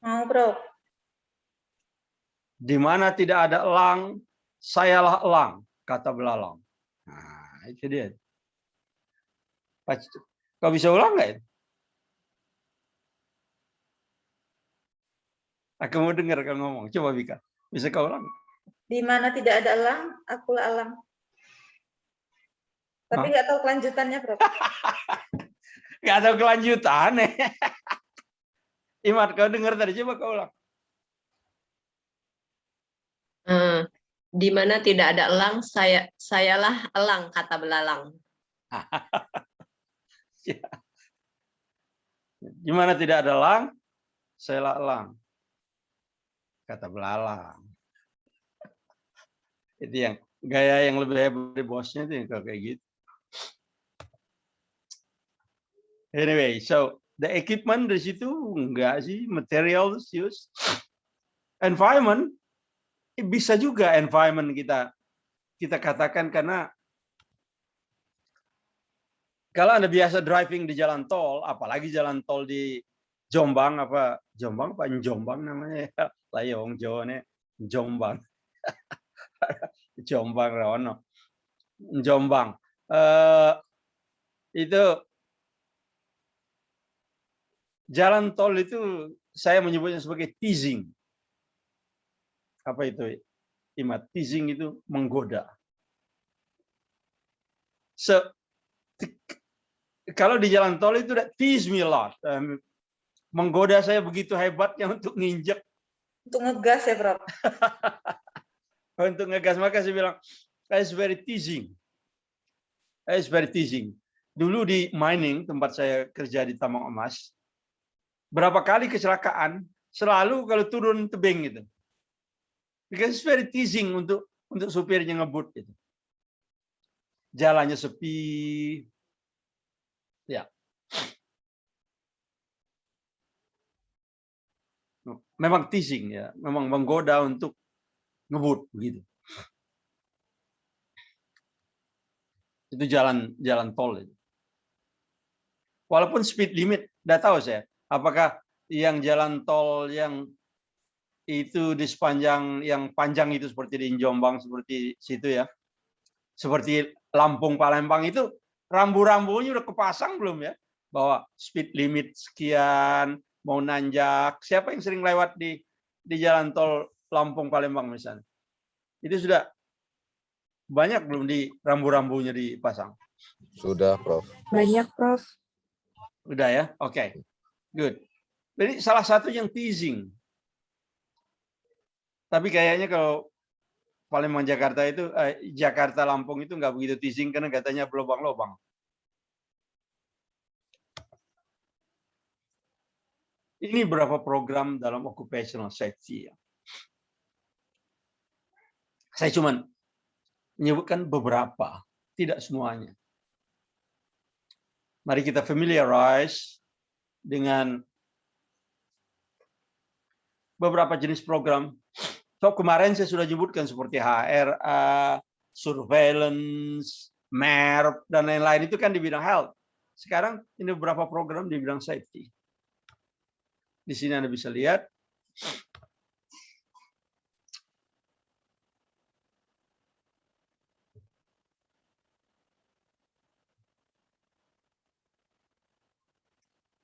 Mau, Bro. Di mana tidak ada elang, sayalah elang, kata belalang. Nah, itu dia. Kau bisa ulang nggak? Aku mau dengar kau ngomong. Coba Bika. Bisa kau ulang? Di mana tidak ada elang, akulah alang. Tapi nggak tahu kelanjutannya, Bro. Nggak tahu kelanjutannya. Imat, kau dengar tadi, coba kau ulang. Di mana tidak ada elang, sayalah elang, kata belalang. Di mana tidak ada elang, sayalah elang, kata belalang. Itu yang gaya yang lebih hebat dari bosnya itu yang kayak gitu. Anyway, so the equipment di situ enggak sih, materials use. Environment bisa juga environment kita katakan, karena kalau Anda biasa driving di jalan tol, apalagi jalan tol di Jombang apa Jombang namanya ya, Layong Jawa Jombang. Jombang Rono. Jombang. Itu jalan tol itu saya menyebutnya sebagai teasing. Apa itu? Imat, teasing itu menggoda. Kalau di jalan tol itu tease me a lot. Menggoda saya begitu hebatnya untuk nginjek. Untuk ngegas ya, Prof. Untuk ngegas, maka saya bilang, it's very teasing. It's very teasing. Dulu di mining, tempat saya kerja di tambang emas, berapa kali kecelakaan, selalu kalau turun tebing gitu. Because it's very teasing untuk supirnya ngebut gitu. Jalannya sepi. Ya. Memang teasing ya, memang menggoda untuk ngebut begitu. Itu jalan tol itu. Walaupun speed limit, tidak tahu saya, apakah yang jalan tol yang itu di sepanjang yang panjang itu seperti di Jombang, seperti situ ya, seperti Lampung Palembang itu rambu-rambunya udah kepasang belum ya, bahwa speed limit sekian, mau nanjak. Siapa yang sering lewat di jalan tol Lampung Palembang misalnya, itu sudah banyak belum di rambu-rambunya dipasang? Sudah, Prof. Banyak, Prof. Udah ya, oke, good. Jadi salah satu yang teasing. Tapi kayaknya kalau Palembang Jakarta itu, Jakarta Lampung itu nggak begitu teasing karena katanya berlobang-lobang. Ini berapa program dalam occupational safety ya. Saya cuma menyebutkan beberapa, tidak semuanya. Mari kita familiarize dengan beberapa jenis program. So, kemarin saya sudah sebutkan seperti HRA, surveillance, MERP, dan lain-lain itu kan di bidang health. Sekarang ini beberapa program di bidang safety. Di sini Anda bisa lihat.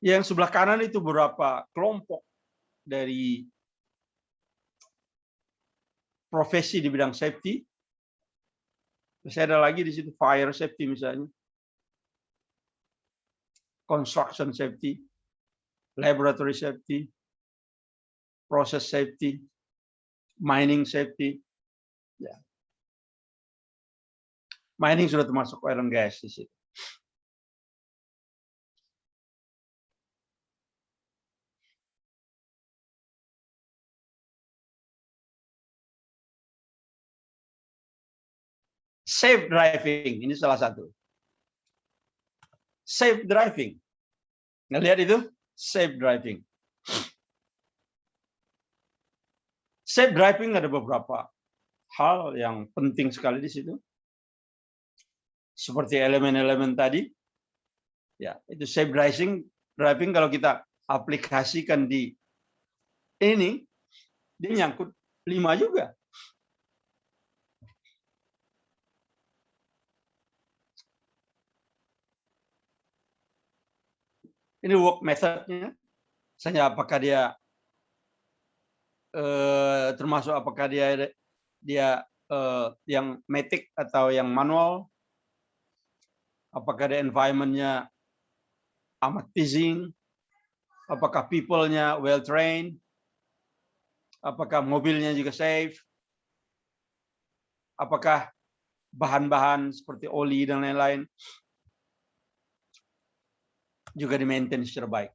Yang sebelah kanan itu beberapa kelompok dari profesi di bidang safety. Saya ada lagi di situ fire safety misalnya, construction safety, laboratory safety, process safety, mining safety. Ya. Mining sudah termasuk oil and gas di situ. Safe driving, ini salah satu. Safe driving. Ngelihat itu? Safe driving. Safe driving ada beberapa hal yang penting sekali di situ. Seperti elemen-elemen tadi. Ya, itu safe driving kalau kita aplikasikan di ini, dia nyangkut 5 juga. Ini work methodnya, misalnya apakah dia termasuk apakah dia yang matic atau yang manual, apakah ada environment-nya amat teasing, apakah people-nya well trained, apakah mobilnya juga safe, apakah bahan-bahan seperti oli dan lain-lain juga di-maintain secara baik.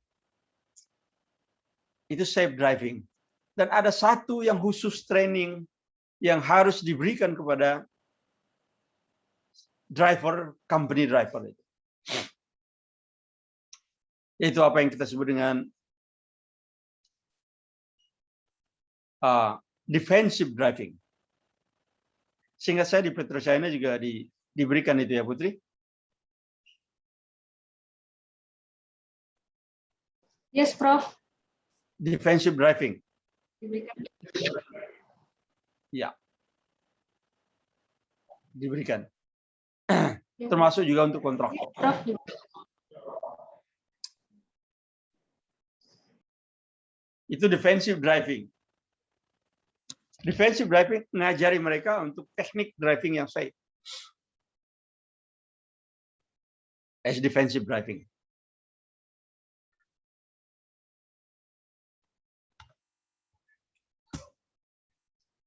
Itu safe driving. Dan ada satu yang khusus training yang harus diberikan kepada driver, company driver itu. Yaitu apa yang kita sebut dengan defensive driving. Sehingga saya di Petrochina juga diberikan itu ya, Putri. Yes, Prof. Defensive driving. Diberikan. Ya. Diberikan. Termasuk juga untuk kontraktor. Prof. Itu defensive driving. Defensive driving mengajari mereka untuk teknik driving yang safe. As defensive driving.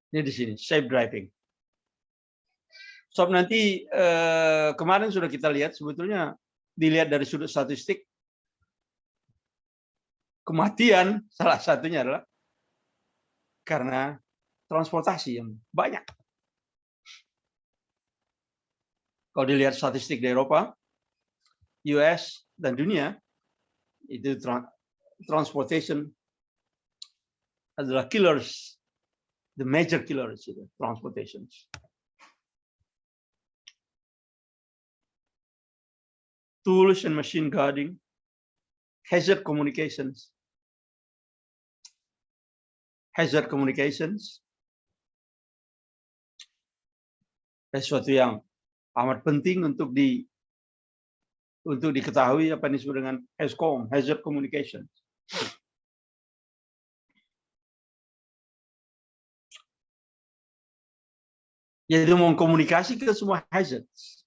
Ini di sini, safe driving. So nanti kemarin sudah kita lihat, sebetulnya dilihat dari sudut statistik, kematian salah satunya adalah karena transportasi yang banyak. Kalau dilihat statistik di Eropa, US, dan dunia, itu transportation adalah killers, the major killers itu, transportations. Tools and machine guarding, hazard communications, sesuatu yang amat penting untuk diketahui apa yang disebut dengan HAZCOM, hazard communications. Yaitu mengkomunikasi ke semua hazards.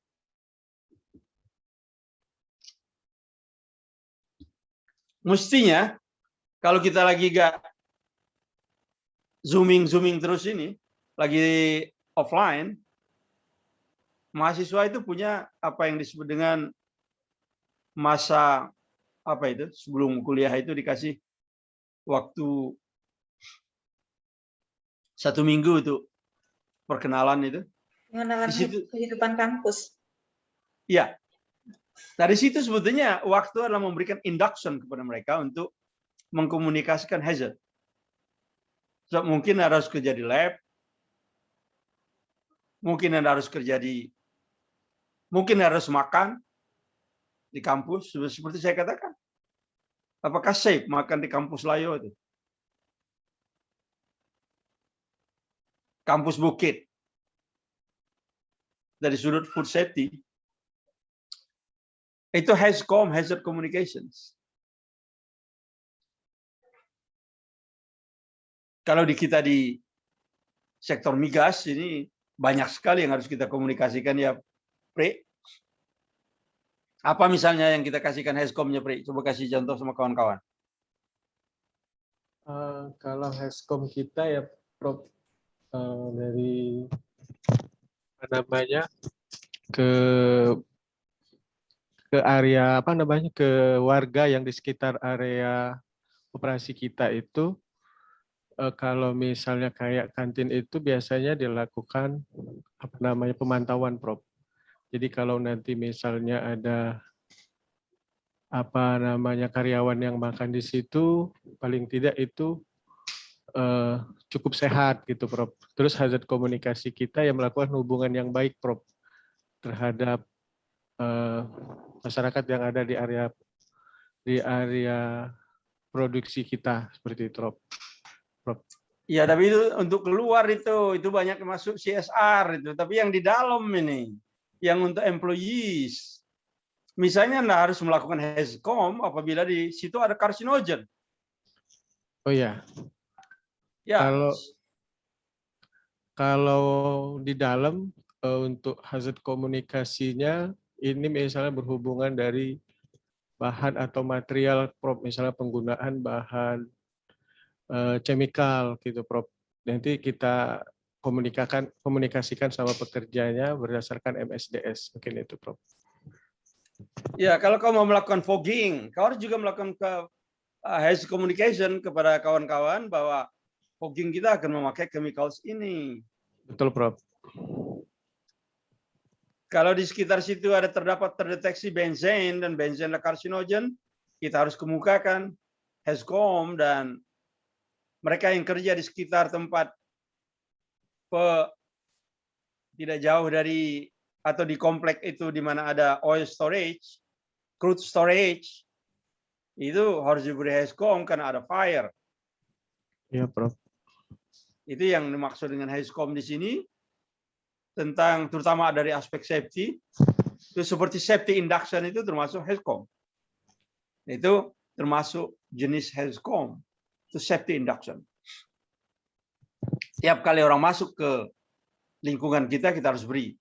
Mestinya kalau kita lagi gak zooming terus ini, lagi offline, mahasiswa itu punya apa yang disebut dengan masa apa itu, sebelum kuliah itu dikasih waktu 1 minggu itu perkenalan itu. Mengenalkan Di situ, kehidupan kampus. ya. Dari situ sebetulnya waktu adalah memberikan induction kepada mereka untuk mengkomunikasikan hazard. So, mungkin harus kerja di lab, mungkin harus makan di kampus, seperti saya katakan. Apakah safe makan di kampus Layo itu? Kampus Bukit. Dari sudut food safety, itu HAZCOM, hazard communications. Kalau kita di sektor migas ini banyak sekali yang harus kita komunikasikan ya, Pri. Apa misalnya yang kita kasihkan HAZCOM-nya, Pri? Coba kasih contoh sama kawan-kawan. Kalau HAZCOM kita ya, Prof, dari apa namanya ke area ke warga yang di sekitar area operasi kita itu, kalau misalnya kayak kantin itu biasanya dilakukan pemantauan, Prof. Jadi kalau nanti misalnya ada karyawan yang makan di situ, paling tidak itu cukup sehat gitu, Prof. Terus hazard komunikasi kita yang melakukan hubungan yang baik, Prof, terhadap masyarakat yang ada di area produksi kita seperti itu, Prof. Ya, tapi itu untuk keluar itu banyak masuk CSR itu. Tapi yang di dalam ini, yang untuk employees, misalnya Anda harus melakukan HAZCOM apabila di situ ada karsinogen. Oh ya. Ya. Kalau di dalam untuk hazard komunikasinya ini misalnya berhubungan dari bahan atau material, Prof, misalnya penggunaan bahan chemical gitu, Prof. Nanti kita komunikasikan sama pekerjanya berdasarkan MSDS, mungkin itu, Prof. Ya, kalau kau mau melakukan fogging, kau harus juga melakukan hazard communication kepada kawan-kawan bahwa fogging kita akan memakai chemicals ini. Betul, Prof. Kalau di sekitar situ ada terdeteksi benzen dan benzen karsinogen, kita harus kemukakan HESCOM dan mereka yang kerja di sekitar tempat tidak jauh dari atau di komplek itu di mana ada oil storage, crude storage, itu harus diberi HESCOM karena ada fire. Iya, Prof. Itu yang dimaksud dengan HESCOM di sini, tentang terutama dari aspek safety. Itu seperti safety induction itu termasuk HESCOM. Itu termasuk jenis HESCOM. Itu safety induction. Tiap kali orang masuk ke lingkungan kita, kita harus beri.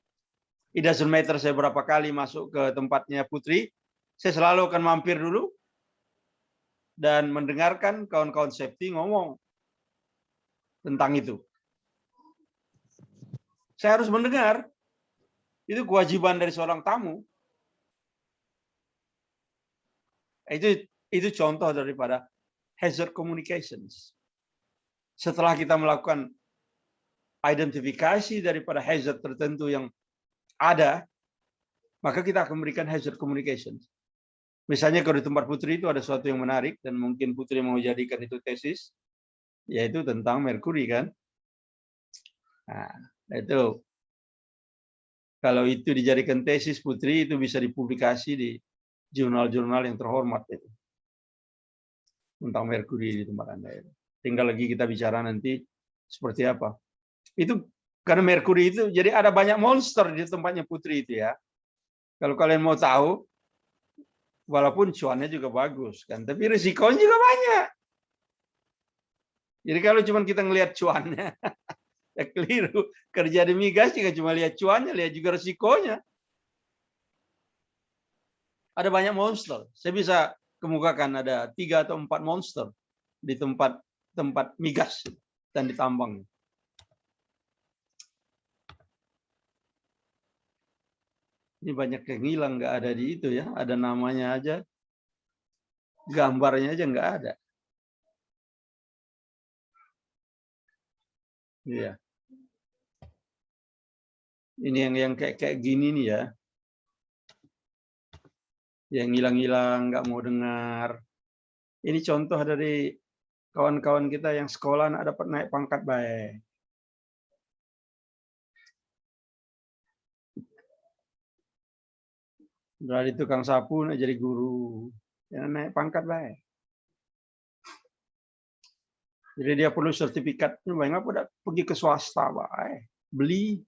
It doesn't matter saya berapa kali masuk ke tempatnya Putri, saya selalu akan mampir dulu dan mendengarkan kawan-kawan safety ngomong tentang itu. Saya harus mendengar. Itu kewajiban dari seorang tamu. Itu contoh daripada hazard communications. Setelah kita melakukan identifikasi daripada hazard tertentu yang ada, maka kita akan memberikan hazard communications. Misalnya kalau di tempat Putri itu ada sesuatu yang menarik dan mungkin Putri mau jadikan itu tesis, yaitu tentang merkuri kan. Nah, itu kalau itu dijadikan tesis Putri itu bisa dipublikasi di jurnal-jurnal yang terhormat itu. Tentang merkuri di tempat Anda itu. Tinggal lagi kita bicara nanti seperti apa. Itu karena merkuri itu jadi ada banyak monster di tempatnya Putri itu ya. Kalau kalian mau tahu, walaupun cuannya juga bagus kan, tapi risikonya juga banyak. Jadi kalau cuma kita ngelihat cuannya, ya keliru. Kerja di migas juga cuma lihat cuannya, lihat juga risikonya. Ada banyak monster. Saya bisa kemukakan ada 3 atau 4 monster di tempat migas dan di tambang. Ini banyak yang hilang, nggak ada di itu ya. Ada namanya aja, gambarnya aja nggak ada. Iya. Ini yang kayak gini nih ya. Yang hilang-hilang, nggak mau dengar. Ini contoh dari kawan-kawan kita yang sekolah dapat naik pangkat baik. Dari tukang sapu jadi guru, ya, naik pangkat baik. Jadi dia perlu sertifikatnya, banyak udah pergi ke swasta baik, beli.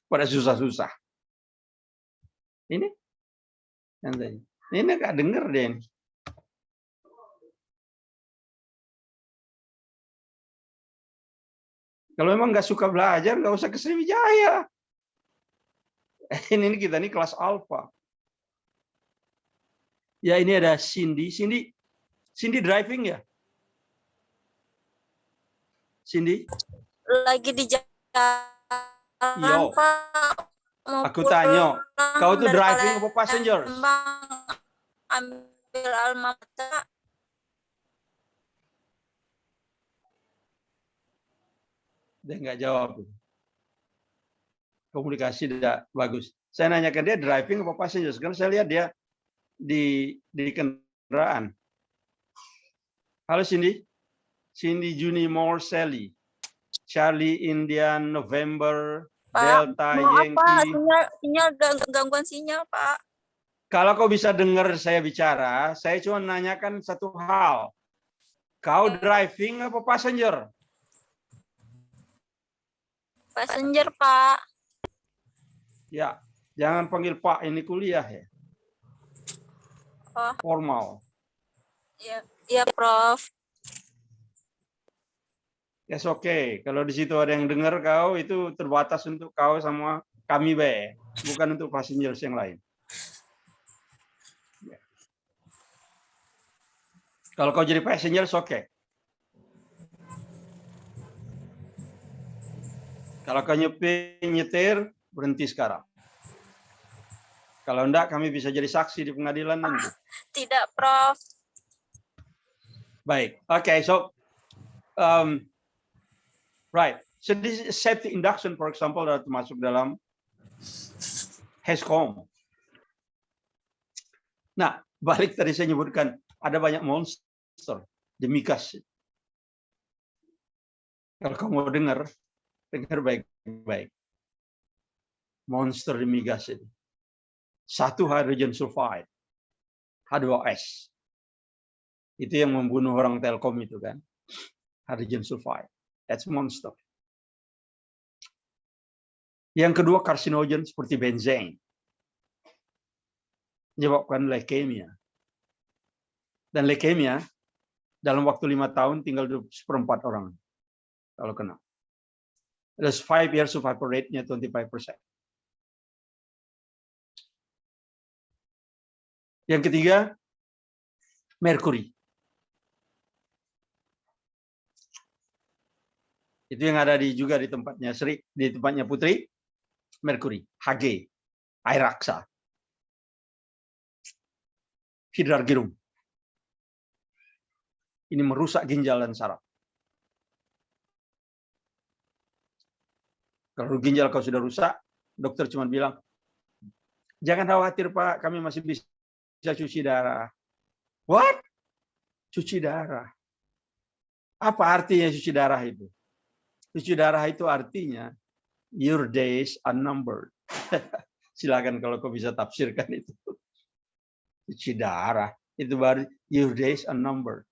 Pada susah-susah. Ini nggak denger deh. Kalau memang nggak suka belajar, nggak usah ke Sriwijaya. Ini kita kelas alfa. Ya ini ada Cindy. Cindy driving ya? Cindy? Lagi di jalan, Pak. Aku tanya, kau tuh driving apa passenger? Ambil alma mater. Dia nggak jawab. Komunikasi tidak bagus. Saya nanyakan dia driving apa passenger? Sekarang saya lihat dia di kendaraan. Halo Cindy. Cindy Juni Morselli. Charlie Indian November Pak, Delta maaf, Yankee. Pak, sinyal gangguan sinyal, Pak. Kalau kau bisa dengar saya bicara, saya cuma nanyakan satu hal. Kau driving apa passenger? Passenger, Pak. Ya, jangan panggil Pak, ini kuliah ya. Oh. Formal. Ya, Prof. Yes, oke. Kalau di situ ada yang dengar kau, itu terbatas untuk kau sama kami be, bukan untuk passengers yang lain. Ya. Kalau kau jadi passengers, oke. Kalau kau nyetir, berhenti sekarang. Kalau enggak, kami bisa jadi saksi di pengadilan nanti. Tidak, Prof. Baik, oke. So Right. So this is safety induction, for example, termasuk dalam HESCOM. Nah, balik tadi saya nyebutkan ada banyak monster di migas. Kalau kamu mau dengar baik-baik. Monster di migas ini. Satu hydrogen sulfide, H2S. Itu yang membunuh orang Telkom itu kan. Hydrogen sulfide. That's monster. Yang kedua karsinogen seperti benzene. Menyebabkan leukemia. Dan leukemia dalam waktu 5 tahun tinggal 1/4 orang kalau kena. There's 5 year survival rate-nya 25%. Yang ketiga, merkuri. Itu yang ada juga di tempatnya di tempatnya Putri, merkuri, Hg, air raksa, hidrargirum. Ini merusak ginjal dan saraf. Kalau ginjal kau sudah rusak, dokter cuma bilang, jangan khawatir Pak, kami masih bisa cuci darah. What? Cuci darah. Apa artinya cuci darah itu? Cuci darah itu artinya your days are numbered. Silakan kalau kau bisa tafsirkan itu. Cuci darah itu baru your days are numbered.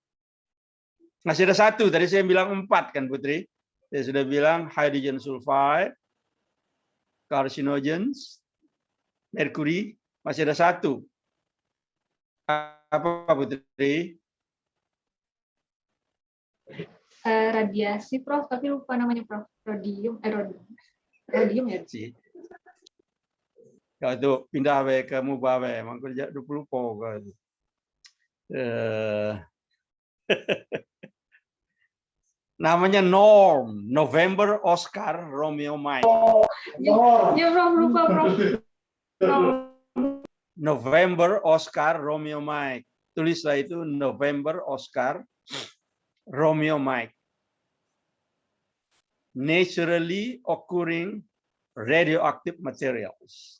Masih ada satu, tadi saya bilang 4 kan Putri. Saya sudah bilang hydrogen sulfide, carcinogens, merkuri, masih ada satu. Apa Putri? Radiasi, Prof, tapi lupa namanya, Prof. Rodium ya? Kalau itu pindah ke Mubawe, emang kerja 20 lupa. Namanya Norm, November Oscar Romeo Mike. Ya, Prof, lupa, Prof. November Oscar Romeo Mike. Tulislah itu November Oscar Romeo Mike. Naturally occurring radioactive materials.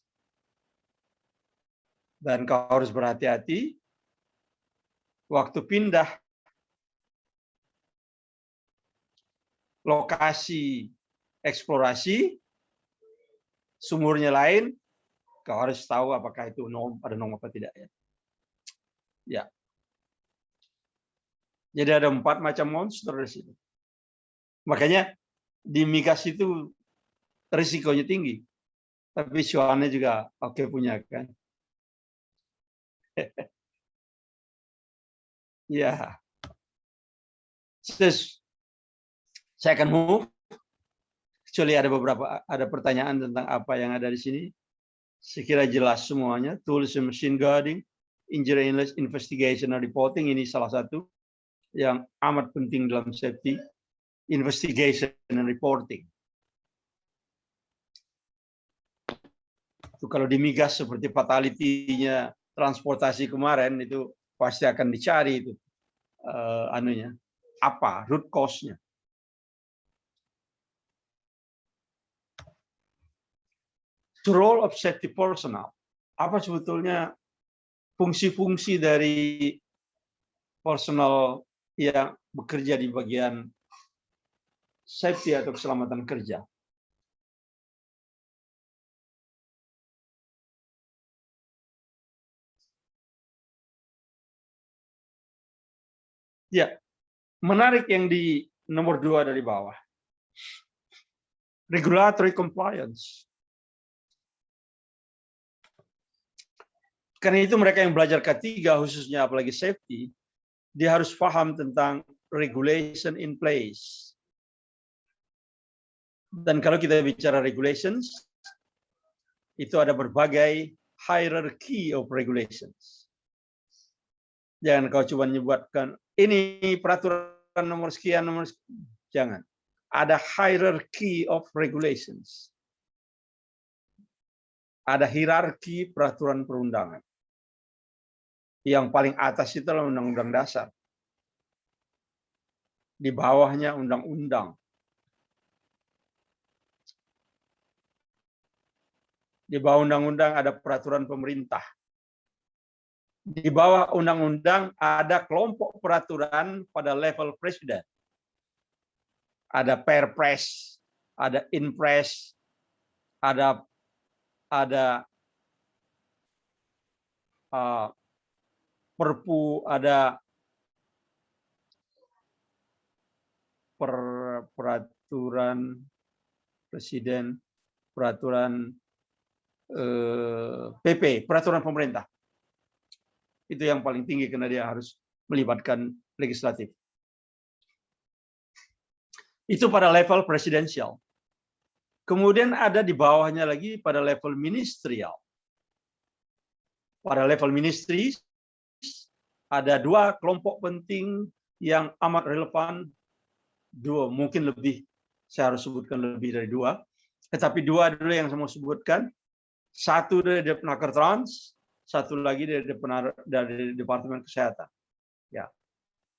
Dan kau harus berhati-hati waktu pindah lokasi eksplorasi, sumurnya lain, kau harus tahu apakah itu ada norm apa tidak ya. Ya. Jadi ada 4 macam monster di sini. Makanya di migas itu risikonya tinggi. Tapi cuannya juga oke punya kan. Ya. Saya akan move. Kecuali ada pertanyaan tentang apa yang ada di sini. Sekira jelas semuanya. Tools and machine guarding, injury investigation and reporting, ini salah satu yang amat penting dalam safety, investigation and reporting. Itu kalau di migas seperti fatality-nya transportasi kemarin itu pasti akan dicari itu apa root cause-nya. The role of safety personnel. Apa sebetulnya fungsi-fungsi dari personal yang bekerja di bagian safety atau keselamatan kerja? Ya, menarik yang di nomor 2 dari bawah. Regulatory compliance. Karena itu mereka yang belajar K3 khususnya apalagi safety, dia harus paham tentang regulation in place. Dan kalau kita bicara regulations, itu ada berbagai hierarchy of regulations. Jangan kau coba menyebutkan ini peraturan nomor sekian, jangan. Ada hierarchy of regulations. Ada hierarki peraturan perundangan. Yang paling atas itu adalah Undang-Undang Dasar. Di bawahnya undang-undang. Di bawah undang-undang ada peraturan pemerintah. Di bawah undang-undang ada kelompok peraturan pada level presiden. Ada Perpres, ada Inpres, ada Perpu, ada peraturan presiden, peraturan PP, peraturan pemerintah. Itu yang paling tinggi karena dia harus melibatkan legislatif. Itu pada level presidensial. Kemudian ada di bawahnya lagi pada level ministerial. Pada level ministry ada dua kelompok penting yang amat relevan. Dua, mungkin lebih, saya harus sebutkan lebih dari dua. Tetapi dua dulu yang saya mau sebutkan. Satu dari Departemen satu lagi dari Departemen Kesehatan. Ya.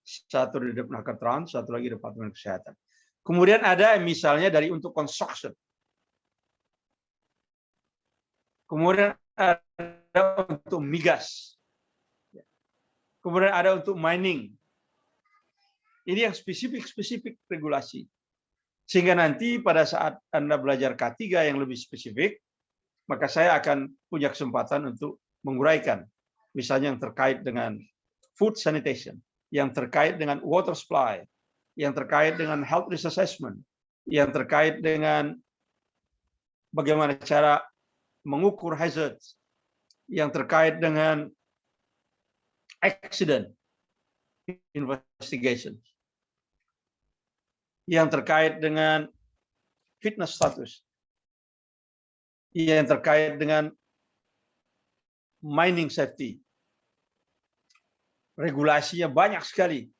Satu dari Departemen satu lagi Departemen Kesehatan. Kemudian ada misalnya dari untuk construction. Kemudian ada untuk migas. Kemudian ada untuk mining. Ini yang spesifik regulasi. Sehingga nanti pada saat Anda belajar K3 yang lebih spesifik, maka saya akan punya kesempatan untuk menguraikan. Misalnya yang terkait dengan food sanitation, yang terkait dengan water supply, yang terkait dengan health risk assessment, yang terkait dengan bagaimana cara mengukur hazards, yang terkait dengan accident investigation, yang terkait dengan fitness status, yang terkait dengan mining safety. Regulasinya banyak sekali.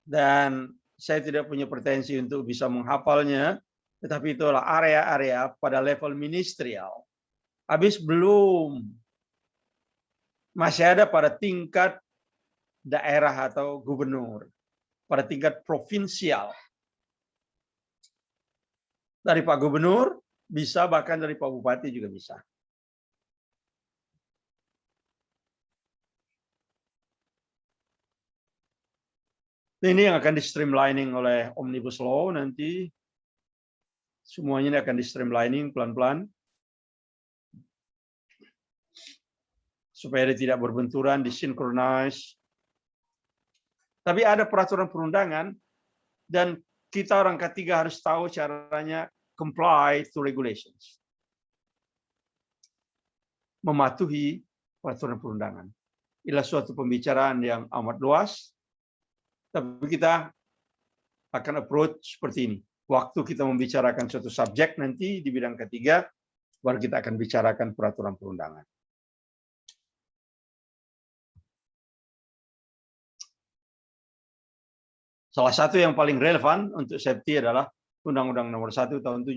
Dan saya tidak punya pretensi untuk bisa menghafalnya, tetapi itulah area-area pada level ministerial. Habis belum, masih ada pada tingkat daerah atau gubernur, pada tingkat provinsial. Dari Pak Gubernur bisa, bahkan dari Pak Bupati juga bisa. Ini yang akan di-streamlining oleh Omnibus Law nanti. Semuanya ini akan di-streamlining pelan-pelan. Supaya dia tidak berbenturan, disinkronize. Tapi ada peraturan perundangan, dan kita orang ketiga harus tahu caranya comply to regulations. Mematuhi peraturan perundangan. Inilah suatu pembicaraan yang amat luas. Tapi kita akan approach seperti ini. Waktu kita membicarakan suatu subjek nanti di bidang ketiga, baru kita akan bicarakan peraturan perundangan. Salah satu yang paling relevan untuk safety adalah Undang-Undang Nomor 1 Tahun 70.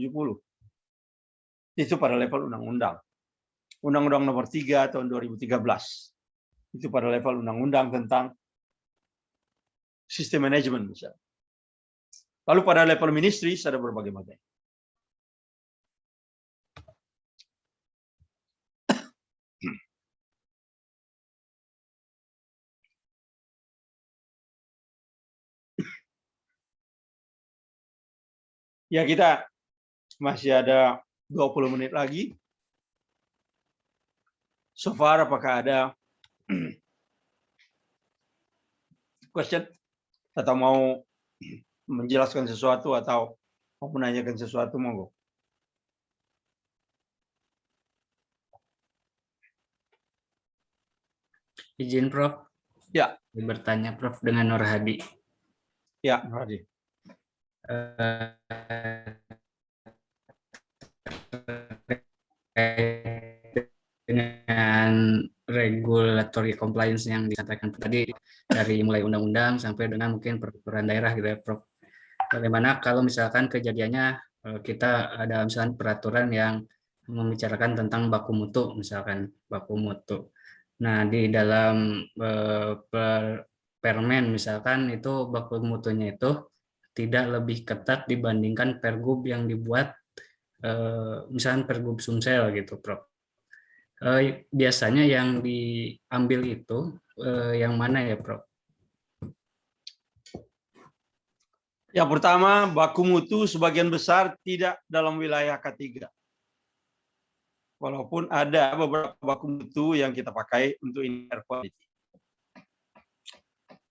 Itu pada level undang-undang. Undang-Undang Nomor 3 Tahun 2013. Itu pada level undang-undang tentang sistem manajemen misalnya. Lalu pada level ministries ada berbagai macam. Ya, kita masih ada 20 menit lagi. So far, apakah ada question? Atau mau menjelaskan sesuatu atau mau menanyakan sesuatu, monggo. Izin Prof. Ya. Bertanya Prof dengan Nur Hadi. Ya, Nur Hadi. Dengan regulatory compliance yang disampaikan tadi, dari mulai undang-undang sampai dengan mungkin peraturan daerah gitu ya Prof. Bagaimana kalau misalkan kejadiannya kita ada misalkan peraturan yang membicarakan tentang baku mutu, misalkan baku mutu. Nah, di dalam Permen misalkan itu baku mutunya itu tidak lebih ketat dibandingkan Pergub yang dibuat misalkan Pergub Sumsel gitu, Prof. Biasanya yang diambil itu yang mana ya, Prof? Yang pertama, baku mutu sebagian besar tidak dalam wilayah K3. Walaupun ada beberapa baku mutu yang kita pakai untuk air quality.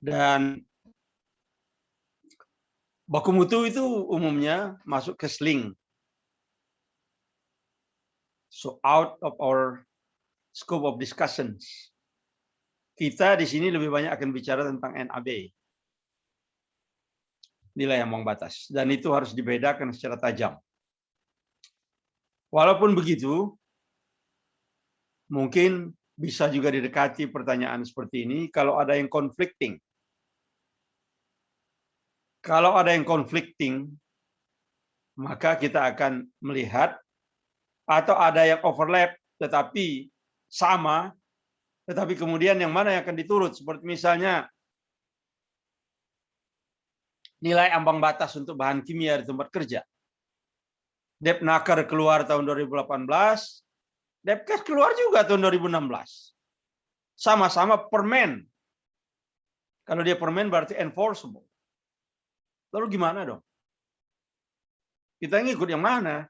Dan baku mutu itu umumnya masuk ke sling. So out of our scope of discussions. Kita di sini lebih banyak akan bicara tentang NAB. Nilai ambang batas. Dan itu harus dibedakan secara tajam. Walaupun begitu, mungkin bisa juga didekati pertanyaan seperti ini kalau ada yang conflicting. Kalau ada yang conflicting, maka kita akan melihat atau ada yang overlap tetapi sama, tetapi kemudian yang mana yang akan diturut, seperti misalnya nilai ambang batas untuk bahan kimia di tempat kerja. Depnaker keluar tahun 2018, Depkes keluar juga tahun 2016. Sama-sama permen. Kalau dia permen berarti enforceable. Lalu gimana dong? Kita ngikut yang mana?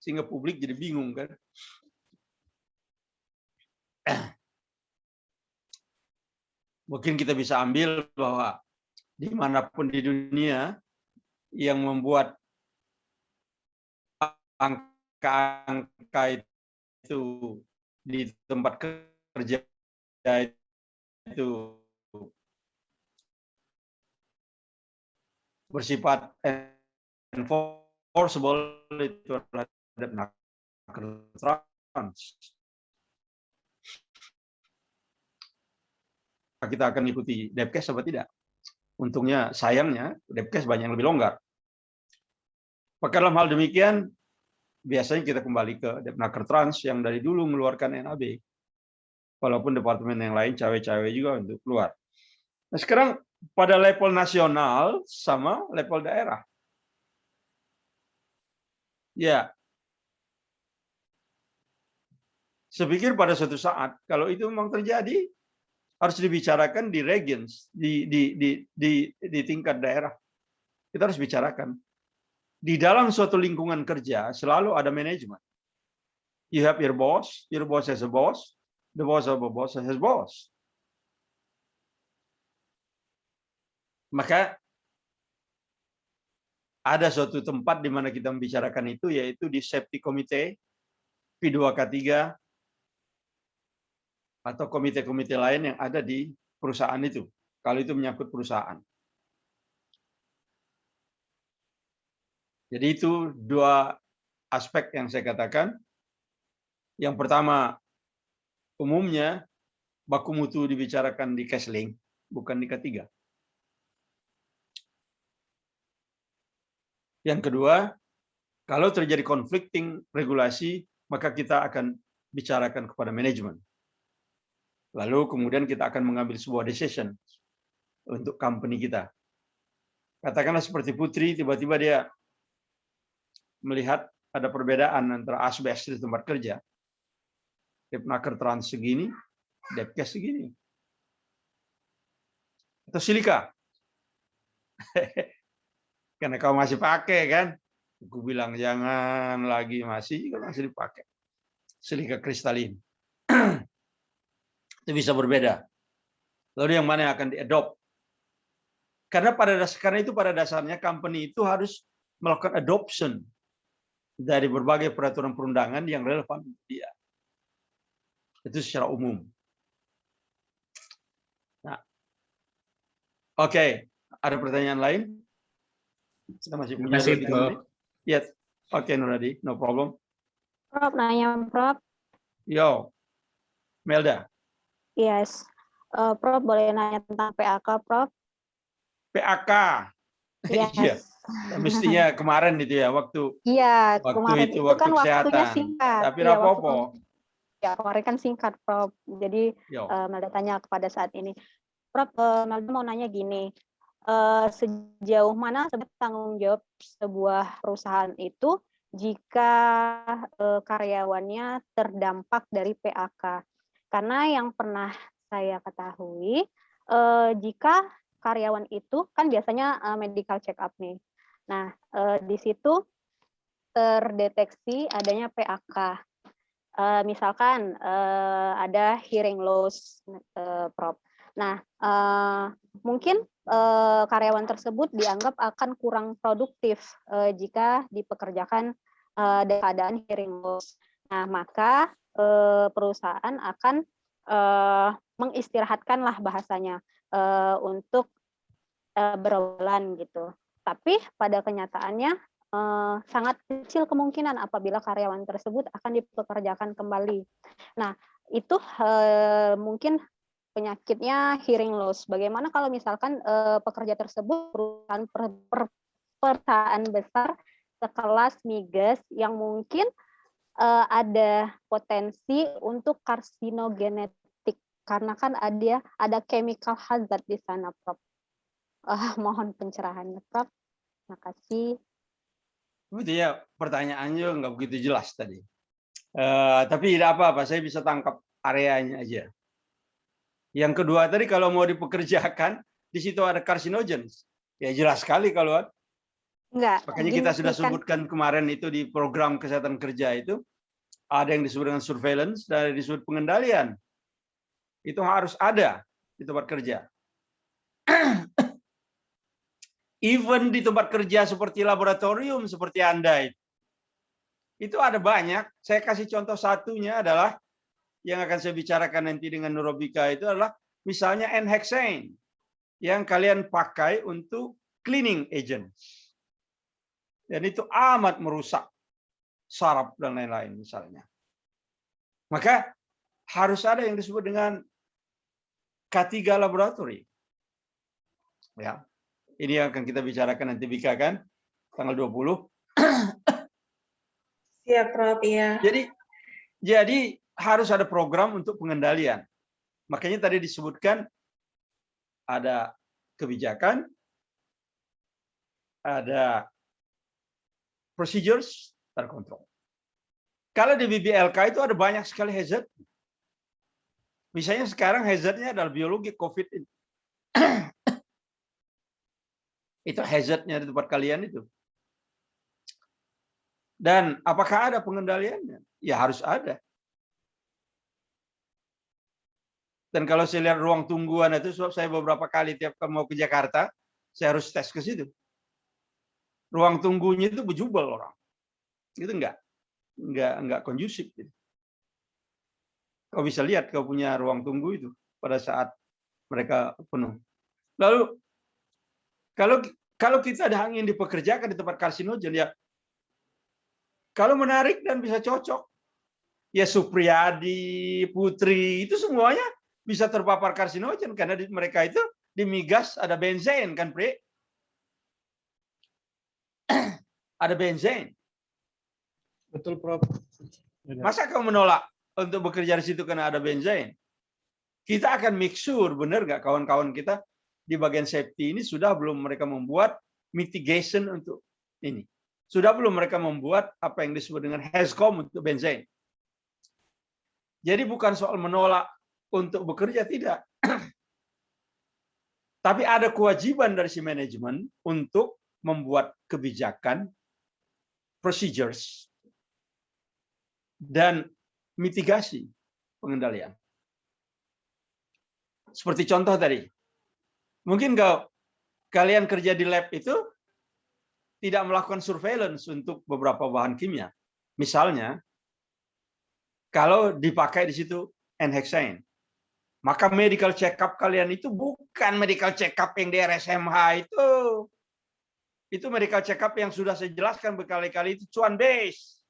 Sehingga publik jadi bingung kan? Mungkin kita bisa ambil bahwa dimanapun di dunia yang membuat angka-angka itu di tempat kerja itu bersifat enforceable itu adalah Depnaker Trans. Kita akan ikuti Depkes apa tidak? Untungnya, sayangnya, Depkes banyak yang lebih longgar. Maka dalam hal demikian, biasanya kita kembali ke Depnaker Trans yang dari dulu mengeluarkan NAB. Walaupun departemen yang lain cawe-cawe juga untuk keluar. Nah, sekarang pada level nasional sama level daerah. Ya. Saya pikir pada suatu saat, kalau itu memang terjadi, harus dibicarakan di regions, di tingkat daerah. Kita harus bicarakan. Di dalam suatu lingkungan kerja, selalu ada manajemen. You have your boss has a boss, the boss of a boss has a boss. Maka ada suatu tempat di mana kita membicarakan itu, yaitu di safety committee, P2K3, atau komite-komite lain yang ada di perusahaan itu, kalau itu menyangkut perusahaan. Jadi itu dua aspek yang saya katakan. Yang pertama, umumnya baku mutu dibicarakan di Kesling, bukan di K3. Yang kedua, kalau terjadi conflicting regulasi, maka kita akan bicarakan kepada manajemen. Lalu kemudian kita akan mengambil sebuah decision untuk company kita. Katakanlah seperti Putri, tiba-tiba dia melihat ada perbedaan antara asbes di tempat kerja. Depnaker Trans segini, Depkes segini. Atau silika. Karena kau masih pakai kan. Aku bilang jangan lagi, masih dipakai. Silika kristalin. Itu bisa berbeda. Lalu yang mana yang akan diadopt? Karena pada dasarnya company itu harus melakukan adoption dari berbagai peraturan perundangan yang relevan untuk dia. Itu secara umum. Nah, oke. Ada pertanyaan lain? Kita masih punya 2-3 menit. Yes. Oke, Nuradi, no problem. Prof, nanya Prof. Yo, Melda. Yes. Prof, boleh nanya tentang PAK, Prof? PAK. Yes. Iya. Mestinya kemarin itu ya, waktu kemarin itu waktu kan kesehatan. waktunya singkat. Tapi apa-apa. Ya, kemarin kan singkat, Prof. Jadi Yo. Melda tanya kepada saat ini. Prof, Melda mau nanya gini, sejauh mana sebenarnya tanggung jawab sebuah perusahaan itu jika karyawannya terdampak dari PHK? Karena yang pernah saya ketahui, jika karyawan itu kan biasanya medical check up nih. Nah, di situ terdeteksi adanya PHK. Misalkan ada hearing loss, Prof. Nah, mungkin karyawan tersebut dianggap akan kurang produktif jika dipekerjakan dalam keadaan hearing loss. Nah, maka perusahaan akan mengistirahatkanlah bahasanya untuk berbulan gitu. Tapi pada kenyataannya sangat kecil kemungkinan apabila karyawan tersebut akan dipekerjakan kembali. Nah, itu mungkin penyakitnya hearing loss. Bagaimana kalau misalkan pekerja tersebut perusahaan besar sekelas migas yang mungkin ada potensi untuk karsinogenetik karena kan ada chemical hazard di sana, Prof. Mohon pencerahannya, Prof. Terima kasih. Sebetulnya pertanyaannya nggak begitu jelas tadi. Tapi tidak apa-apa, saya bisa tangkap areanya aja. Yang kedua tadi kalau mau dipekerjakan, di situ ada carcinogens. Ya jelas sekali kalau Enggak. makanya kita sudah sebutkan kemarin itu di program kesehatan kerja itu, ada yang disebut dengan surveillance dan disebut pengendalian. Itu harus ada di tempat kerja. Even di tempat kerja seperti laboratorium, seperti Anda itu ada banyak. Saya kasih contoh satunya adalah yang akan saya bicarakan nanti dengan Nurobika itu adalah misalnya N-hexane yang kalian pakai untuk cleaning agent. Dan itu amat merusak saraf dan lain-lain misalnya. Maka harus ada yang disebut dengan K3 laboratory. Ya. Ini yang akan kita bicarakan nanti Bika kan tanggal 20. Siap, Prof. Iya. Jadi harus ada program untuk pengendalian. Makanya tadi disebutkan ada kebijakan, ada procedures terkontrol. Kalau di BBLK itu ada banyak sekali hazard. Misalnya sekarang hazardnya adalah biologi COVID ini. Itu hazardnya di tempat kalian itu. Dan apakah ada pengendaliannya? Ya harus ada. Dan kalau saya lihat ruang tungguan itu, sebab saya beberapa kali tiap mau ke Jakarta, saya harus tes ke situ. Ruang tunggunya itu bejubel orang. Itu enggak kondusif. Gitu. Kau bisa lihat kau punya ruang tunggu itu pada saat mereka penuh. Lalu kalau kita ada ingin dipekerjakan di tempat karsinogen ya, kalau menarik dan bisa cocok, ya Supriyadi, Putri itu semuanya bisa terpapar karsinogen karena mereka itu di migas ada benzen kan, Pri? Ada benzen. Betul, Prof. Masa kau menolak untuk bekerja di situ karena ada benzen? Kita akan make sure, benar nggak kawan-kawan kita di bagian safety ini sudah belum mereka membuat mitigation untuk ini? Sudah belum mereka membuat apa yang disebut dengan HAZCOM untuk benzen? Jadi bukan soal menolak untuk bekerja, tidak. Tapi ada kewajiban dari si manajemen untuk membuat kebijakan, procedures, dan mitigasi pengendalian. Seperti contoh tadi, mungkin kalian kerja di lab itu tidak melakukan surveillance untuk beberapa bahan kimia. Misalnya, kalau dipakai di situ N-hexane, maka medical check-up kalian itu bukan medical check-up yang di RSMH itu. Itu medical check-up yang sudah saya jelaskan berkali-kali itu cuan base.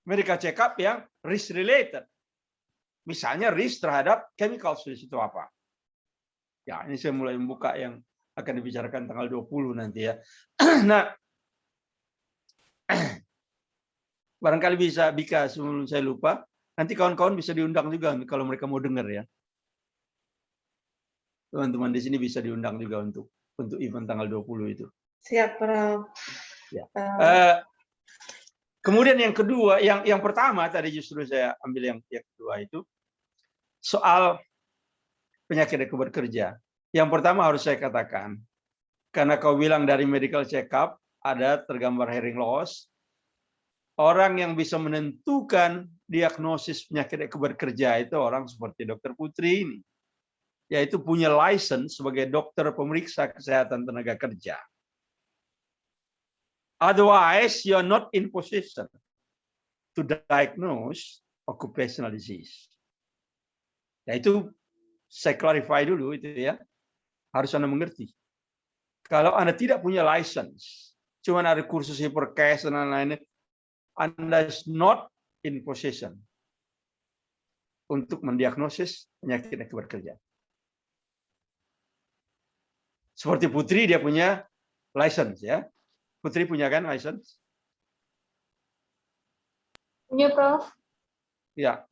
Medical check-up yang risk related. Misalnya risk terhadap chemicals di situ apa. Ya, ini saya mulai membuka yang akan dibicarakan tanggal 20 nanti ya. Nah, barangkali bisa Bika sebelum saya lupa, Nanti kawan-kawan bisa diundang juga kalau mereka mau dengar ya. Teman-teman di sini bisa diundang juga untuk event tanggal 20 itu. Siap, Prof. Ya. Kemudian yang kedua, yang pertama tadi justru saya ambil yang kedua itu soal penyakit ekonomi bekerja. Yang pertama harus saya katakan, karena kau bilang dari medical check-up ada tergambar hearing loss, orang yang bisa menentukan diagnosis penyakit ekonomi bekerja itu orang seperti Dr. Putri ini, yaitu punya license sebagai dokter pemeriksa kesehatan tenaga kerja. Otherwise, you are not in position to diagnose occupational disease. Ya itu saya clarify dulu itu ya. Harus Anda mengerti. Kalau Anda tidak punya license, cuma ada kursus Hipercase dan lain-lain, Anda is not in position untuk mendiagnosis penyakit akibat kerja. Seperti Putri, dia punya license ya. Putri punya kan license? Punya, Prof. Ya.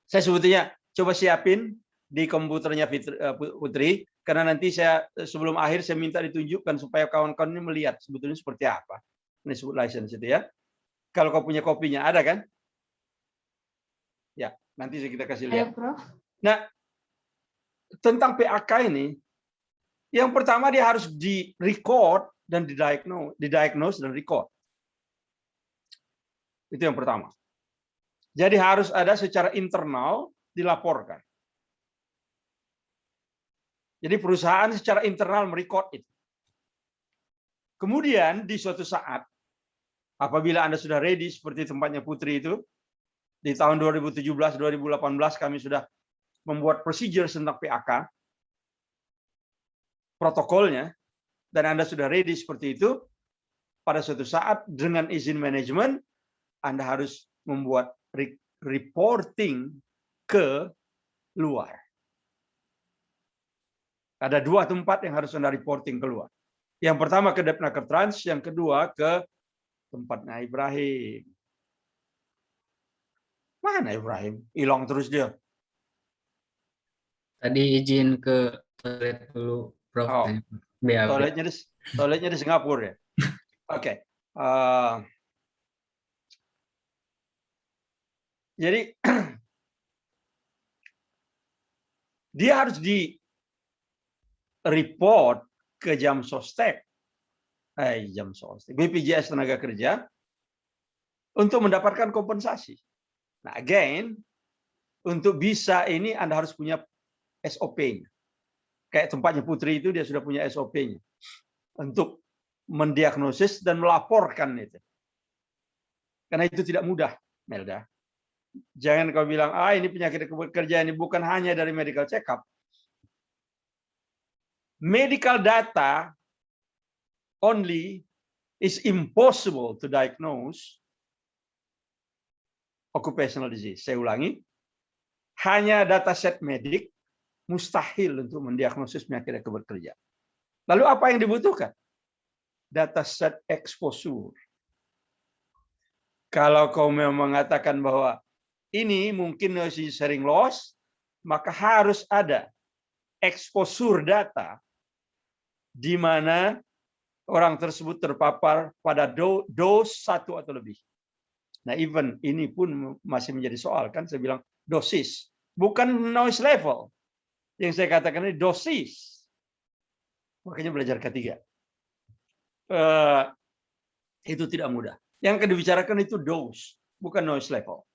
Saya sebetulnya coba siapin di komputernya Putri, karena nanti saya sebelum akhir saya minta ditunjukkan supaya kawan-kawan ini melihat sebetulnya seperti apa. Ini disebut license itu ya. Kalau kau punya kopinya, ada kan? Ya, nanti kita kasih lihat. Ayo, Prof. Nah, tentang PAK ini, yang pertama dia harus di-record dan didiagnose dan record. Itu yang pertama. Jadi harus ada secara internal dilaporkan. Jadi perusahaan secara internal merecord itu. Kemudian di suatu saat, apabila Anda sudah ready seperti tempatnya Putri itu, di tahun 2017-2018 kami sudah membuat procedure tentang PAK, protokolnya, dan Anda sudah ready seperti itu, pada suatu saat dengan izin manajemen, Anda harus membuat reporting ke luar. Ada 2 tempat yang harus Anda reporting keluar. Yang pertama ke Depnaker Trans, yang kedua ke tempatnya Ibrahim. Mana Ibrahim? Hilang terus dia. Tadi izin ke toilet dulu, Prof. Oh, BAB. toiletnya di Singapura ya. Oke. Jadi dia harus di report ke BPJS Tenaga Kerja untuk mendapatkan kompensasi. Nah, again, untuk bisa ini Anda harus punya SOP-nya. Kayak tempatnya Putri itu dia sudah punya SOP-nya untuk mendiagnosis dan melaporkan itu. Karena itu tidak mudah, Melda. Jangan kau bilang, ini penyakit kerja ini bukan hanya dari medical check-up. Medical data only is impossible to diagnose occupational disease. Saya ulangi, hanya dataset medik mustahil untuk mendiagnosis penyakit akibat kerja. Lalu apa yang dibutuhkan? Dataset exposure. Kalau kau memang mengatakan bahwa ini mungkin noise hearing loss, maka harus ada exposure data di mana orang tersebut terpapar pada dos 1 atau lebih. Nah, even ini pun masih menjadi soal kan, saya bilang dosis, bukan noise level. Yang saya katakan ini dosis. Makanya belajar ketiga. Itu tidak mudah. Yang dibicarakan itu dose, bukan noise level.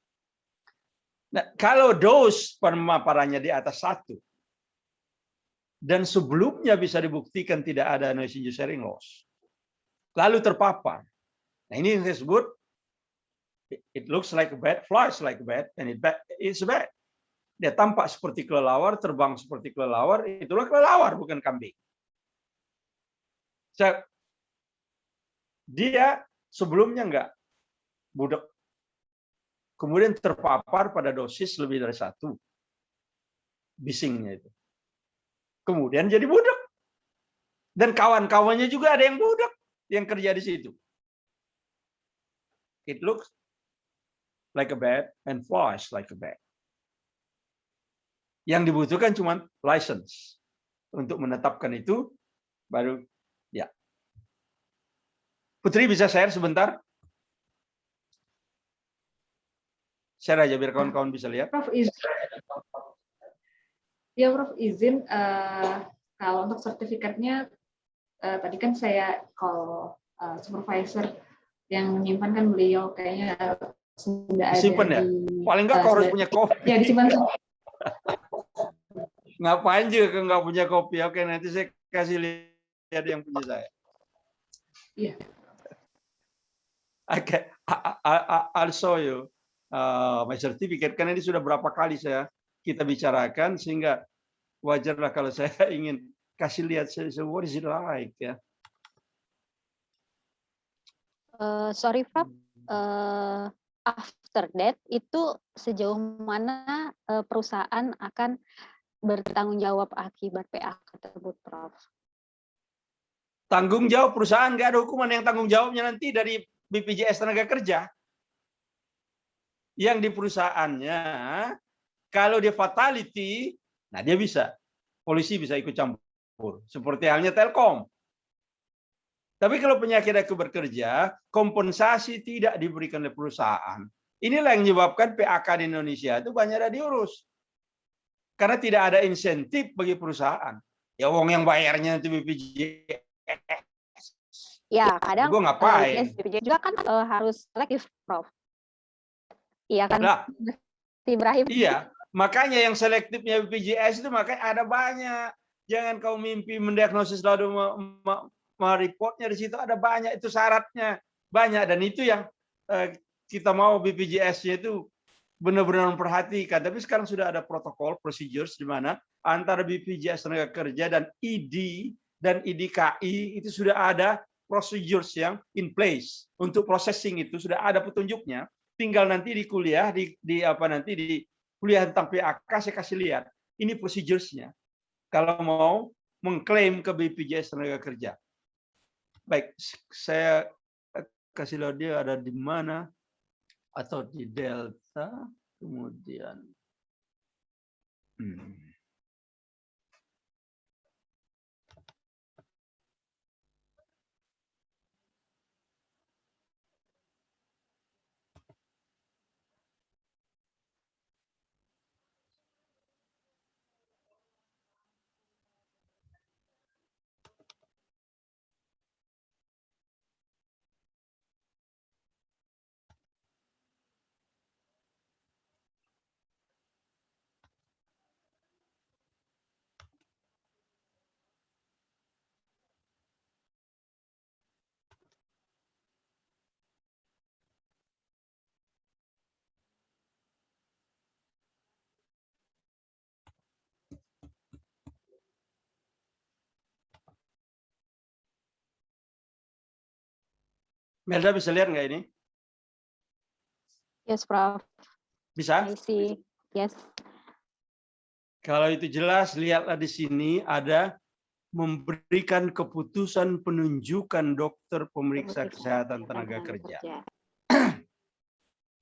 Nah, kalau dose pemaparannya di atas 1 dan sebelumnya bisa dibuktikan tidak ada noise induced hearing loss, lalu terpapar. Nah, ini yang saya sebut it looks like a bat, flies like a bat, and it's a bat. Dia tampak seperti kelelawar, terbang seperti kelelawar, itulah kelelawar, bukan kambing. Dia sebelumnya enggak budak. Kemudian terpapar pada dosis lebih dari 1. Bisingnya itu. Kemudian jadi budak. Dan kawan-kawannya juga ada yang budak yang kerja di situ. It looks like a bat and flies like a bat. Yang dibutuhkan cuma license. Untuk menetapkan itu, baru ya. Putri bisa share sebentar? Share aja biar kawan-kawan bisa lihat. Prof, izin. Ya, Prof, izin. Kalau untuk sertifikatnya, tadi kan saya call supervisor yang menyimpan kan beliau kayaknya sudah ada Disimpan ya? Paling nggak kau harus punya kopi. Ya, disimpan. Ngapain juga nggak punya kopi? Oke, nanti saya kasih lihat yang punya saya. Iya. Okay, I'll show you my certificate. Karena ini sudah berapa kali kita bicarakan, sehingga wajarlah kalau saya ingin kasih lihat. So what is it like? Ya. Sorry, Prof. After that itu sejauh mana perusahaan akan bertanggung jawab akibat PHK tersebut, Prof? Tanggung jawab perusahaan, nggak ada hukuman. Yang tanggung jawabnya nanti dari BPJS Tenaga Kerja. Yang di perusahaannya, kalau dia fatality, nah dia bisa. Polisi bisa ikut campur. Seperti halnya Telkom. Tapi kalau penyakit aku bekerja, kompensasi tidak diberikan oleh perusahaan. Inilah yang menyebabkan PHK di Indonesia itu banyak ada diurus. Karena tidak ada insentif bagi perusahaan. Ya uang yang bayarnya itu BPJS. Ya, kadang Gue ngapain? BPJS juga kan harus selektif, Prof. Iya kan, Nah, Ibrahim? iya, makanya yang selektifnya BPJS itu makanya ada banyak. Jangan kau mimpi mendiagnosis lalu mereportnya, di situ ada banyak, itu syaratnya banyak, dan itu yang kita mau BPJS-nya itu benar-benar memperhatikan. Tapi sekarang sudah ada protokol, procedures di mana antara BPJS Tenaga Kerja dan ID dan IDKI itu sudah ada procedures yang in place untuk processing, itu sudah ada petunjuknya. Tinggal nanti di kuliah di kuliah tentang PHK saya kasih lihat. Ini procedures-nya. Kalau mau mengklaim ke BPJS Tenaga Kerja. Baik, saya kasih lihat dia ada di mana, atau di Delta, kemudian Melda bisa lihat nggak ini? Yes, Prof. Bisa? I see. Yes. Kalau itu jelas, lihatlah di sini ada memberikan keputusan penunjukan dokter pemeriksa kesehatan tenaga kerja.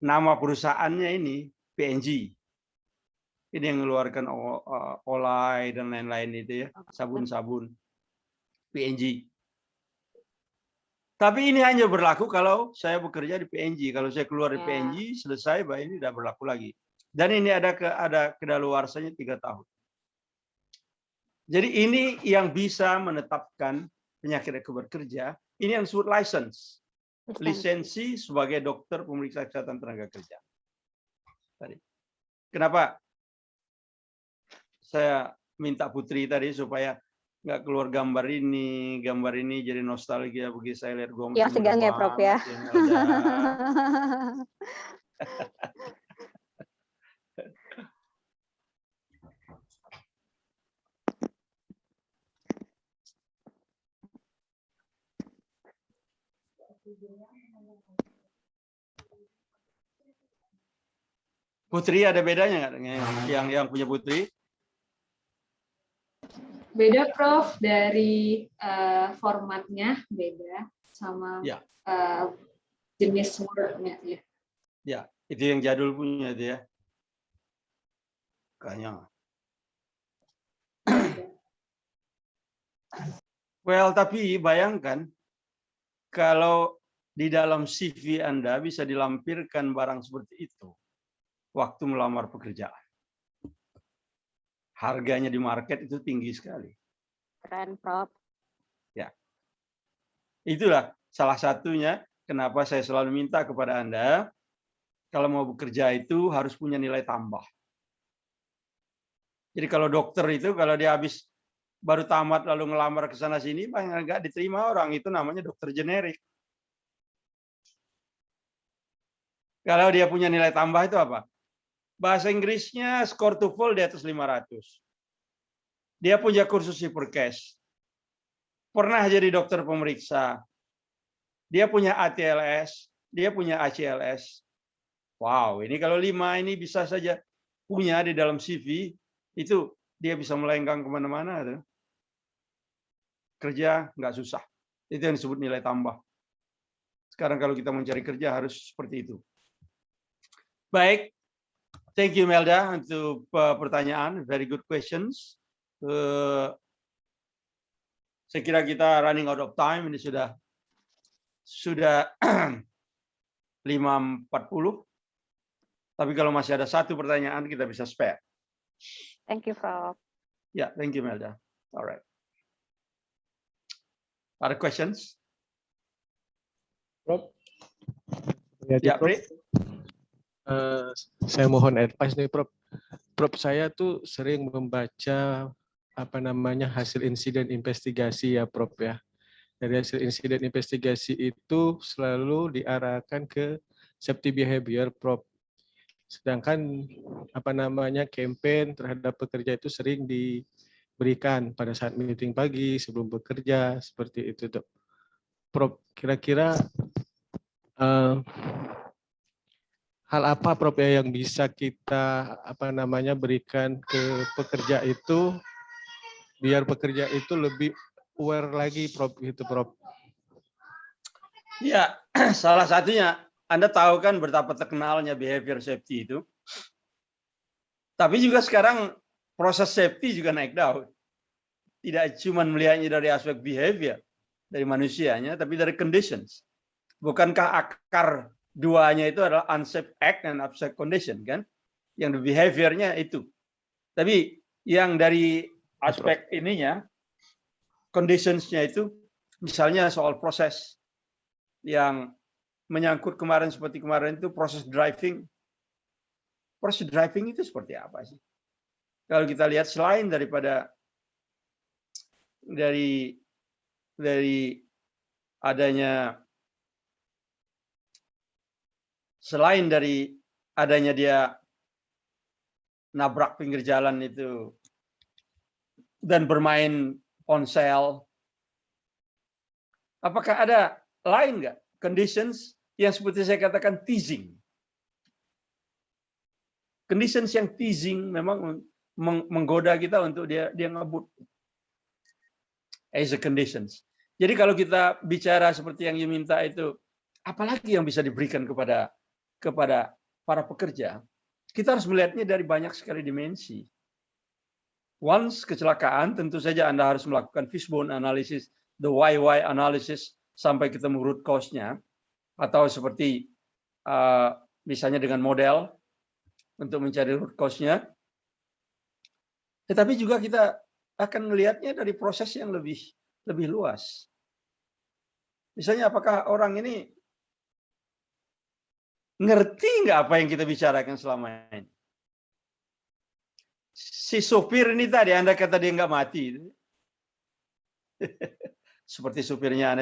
Nama perusahaannya ini PNG. Ini yang mengeluarkan Olay dan lain-lain itu ya, sabun-sabun. PNG. Tapi ini hanya berlaku kalau saya bekerja di PNG. Kalau saya keluar di PNG, selesai, ini tidak berlaku lagi. Dan ini ada kedaluarsanya 3 tahun. Jadi ini yang bisa menetapkan penyakit aku bekerja. Ini yang disebut license. Lisensi sebagai dokter pemeriksa kesehatan tenaga kerja. Tadi. Kenapa saya minta Putri tadi supaya nggak keluar gambar ini jadi nostalgia bagi saya lihat gue. Yang segang ya, Prof ya. Putri ada bedanya nggak yang punya Putri? Beda, Prof, dari formatnya beda sama jenis wordnya ya. Ya, Itu yang jadul punya itu ya. Kayaknya. Well, tapi bayangkan kalau di dalam CV Anda bisa dilampirkan barang seperti itu waktu melamar pekerjaan. Harganya di market itu tinggi sekali. Keren, Prof. Ya. Itulah salah satunya kenapa saya selalu minta kepada Anda kalau mau bekerja itu harus punya nilai tambah. Jadi kalau dokter itu kalau dia habis baru tamat lalu ngelamar ke sana sini banyak nggak diterima orang, itu namanya dokter generik. Kalau dia punya nilai tambah itu apa? Bahasa Inggrisnya skor TOEFL di atas 500. Dia punya kursus Hypercase. Pernah jadi dokter pemeriksa. Dia punya ATLS, dia punya ACLS. Wow, ini kalau 5 ini bisa saja punya di dalam CV, itu dia bisa melenggang kemana-mana. Tuh. Kerja nggak susah. Itu yang disebut nilai tambah. Sekarang kalau kita mencari kerja harus seperti itu. Baik, thank you Melda untuk pertanyaan, very good questions. Saya kira kita running out of time, ini sudah 5.40. Tapi kalau masih ada satu pertanyaan kita bisa spare. Thank you, Prof. Yeah, thank you Melda. All right. Other questions? Prof. Ya, Pri. Saya mohon advice nih, Prof. Prof, saya tuh sering membaca hasil insiden investigasi ya, Prof ya. Dari hasil insiden investigasi itu selalu diarahkan ke safety behavior, Prof. Sedangkan campaign terhadap pekerja itu sering diberikan pada saat meeting pagi sebelum bekerja seperti itu, Dok. Prof, kira-kira hal apa, Prof ya, yang bisa kita berikan ke pekerja itu biar pekerja itu lebih aware lagi, Prof, gitu, Prof. Ya, salah satunya Anda tahu kan betapa terkenalnya behavior safety itu. Tapi juga sekarang proses safety juga naik daun. Tidak cuma melihatnya dari aspek behavior dari manusianya, tapi dari conditions. Bukankah akar duanya itu adalah unsafe act dan unsafe condition kan? Yang behaviornya itu. Tapi yang dari aspek ininya, conditionsnya itu, misalnya soal proses yang menyangkut seperti kemarin itu proses driving. Proses driving itu seperti apa sih? Kalau kita lihat selain dari adanya dia nabrak pinggir jalan itu dan bermain ponsel, apakah ada lain nggak conditions yang seperti saya katakan teasing? Conditions yang teasing memang menggoda kita untuk dia ngebut. As a conditions. Jadi kalau kita bicara seperti yang minta itu, apalagi yang bisa diberikan kepada para pekerja? Kita harus melihatnya dari banyak sekali dimensi. Once kecelakaan, tentu saja Anda harus melakukan fishbone analysis, the why analysis sampai ketemu root cause-nya, atau seperti misalnya dengan model untuk mencari root cause-nya. Tetapi juga kita akan melihatnya dari proses yang lebih luas. Misalnya apakah orang ini ngerti nggak apa yang kita bicarakan selama ini? Si sopir ini tadi, Anda kata dia nggak mati. Seperti supirnya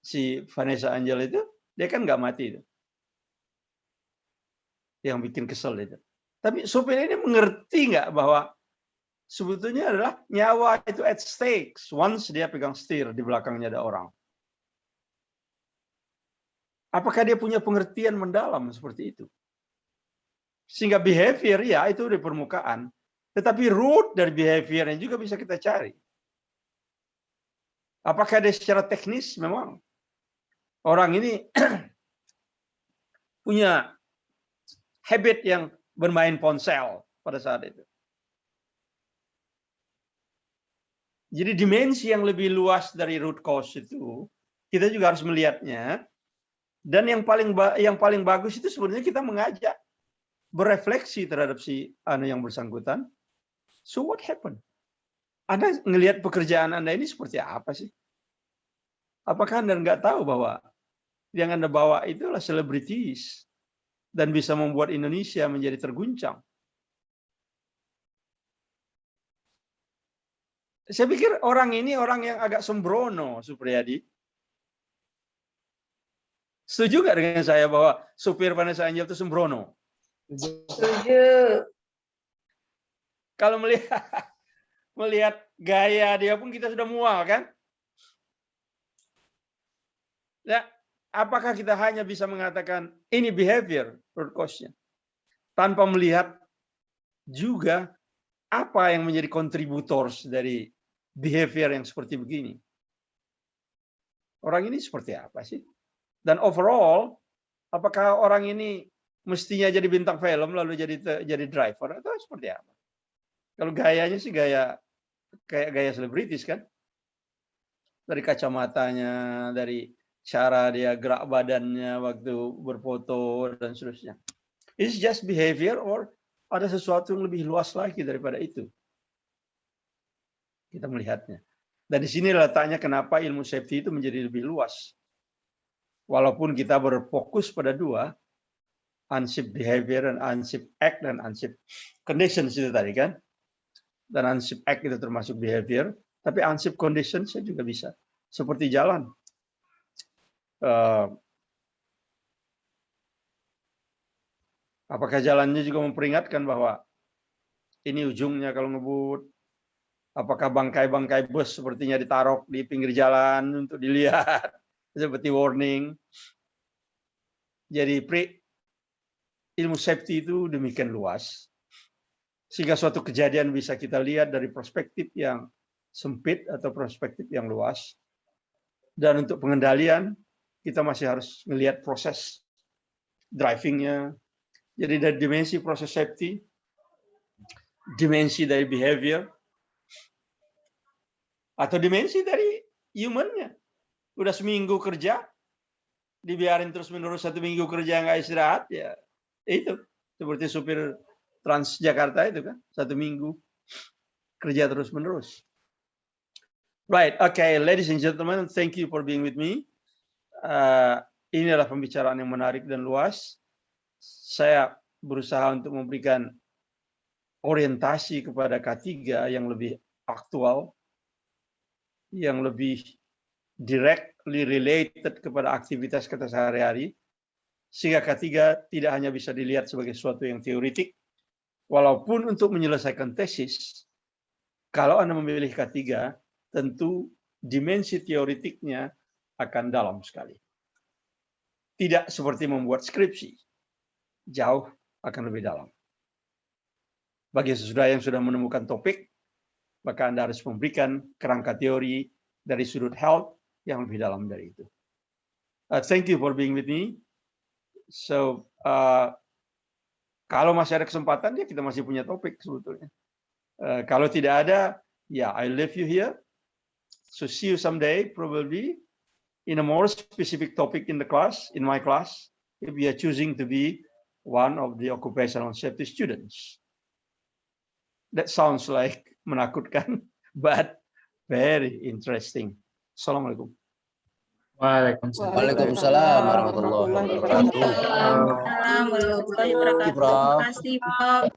si Vanessa Angel itu, dia kan nggak mati itu. Yang bikin kesel itu. Tapi supir ini mengerti nggak bahwa sebetulnya adalah nyawa itu at stakes once dia pegang setir di belakangnya ada orang. Apakah dia punya pengertian mendalam seperti itu? Sehingga behavior ya itu di permukaan, tetapi root dari behaviornya juga bisa kita cari. Apakah dia secara teknis memang orang ini punya habit yang bermain ponsel pada saat itu. Jadi dimensi yang lebih luas dari root cause itu kita juga harus melihatnya. Dan yang paling bagus itu sebenarnya kita mengajak berefleksi terhadap si yang bersangkutan. So what happened? Anda ngelihat pekerjaan Anda ini seperti apa sih? Apakah Anda nggak tahu bahwa yang Anda bawa itulah selebritis dan bisa membuat Indonesia menjadi terguncang? Saya pikir orang ini orang yang agak sembrono, Supriyadi. Setuju nggak dengan saya bahwa supir Vanessa Angel itu sembrono? Setuju. Kalau melihat gaya dia pun kita sudah mual kan? Ya, apakah kita hanya bisa mengatakan ini behavior root cause-nya tanpa melihat juga apa yang menjadi kontributors dari behavior yang seperti begini? Orang ini seperti apa sih? Dan overall, apakah orang ini mestinya jadi bintang film lalu jadi driver atau seperti apa? Kalau gayanya sih kayak gaya selebritis kan? Dari kacamatanya, dari cara dia gerak badannya waktu berfoto dan seterusnya. It's just behavior or ada sesuatu yang lebih luas lagi daripada itu? Kita melihatnya. Dan di sini letaknya kenapa ilmu safety itu menjadi lebih luas. Walaupun kita berfokus pada dua, unsafe behavior dan unsafe act dan unsafe conditions itu tadi kan. Dan unsafe act itu termasuk behavior, tapi unsafe conditions juga bisa. Seperti jalan. Apakah jalannya juga memperingatkan bahwa ini ujungnya kalau ngebut? Apakah bangkai-bangkai bus sepertinya ditaruh di pinggir jalan untuk dilihat seperti warning? Jadi ilmu safety itu demikian luas sehingga suatu kejadian bisa kita lihat dari perspektif yang sempit atau perspektif yang luas. Dan untuk pengendalian kita masih harus melihat proses drivingnya. Jadi dari dimensi proses safety, dimensi dari behavior, atau dimensi dari humannya. Udah seminggu kerja, dibiarin terus-menerus 1 minggu kerja nggak istirahat, ya itu. Seperti supir Transjakarta itu kan, 1 minggu kerja terus-menerus. Right, okay, ladies and gentlemen, thank you for being with me. Ini adalah pembicaraan yang menarik dan luas. Saya berusaha untuk memberikan orientasi kepada K3 yang lebih aktual, yang lebih directly related kepada aktivitas kita sehari-hari, sehingga K3 tidak hanya bisa dilihat sebagai sesuatu yang teoretik, walaupun untuk menyelesaikan tesis, kalau Anda memilih K3, tentu dimensi teoretiknya akan dalam sekali. Tidak seperti membuat skripsi, jauh akan lebih dalam. Bagi sesudah yang sudah menemukan topik, maka Anda harus memberikan kerangka teori dari sudut health yang lebih dalam dari itu. Thank you for being with me. So, kalau masih ada kesempatan, ya kita masih punya topik sebetulnya. Kalau tidak ada, ya I leave you here. So see you someday, probably in a more specific topic in the class, in my class, if you are choosing to be one of the occupational safety students. That sounds like menakutkan, but very interesting. Assalamualaikum. Waalaikumsalam. Waalaikumsalam warahmatullahi wabarakatuh. Waalaikumsalam warahmatullahi wabarakatuh. Terima kasih, Prof.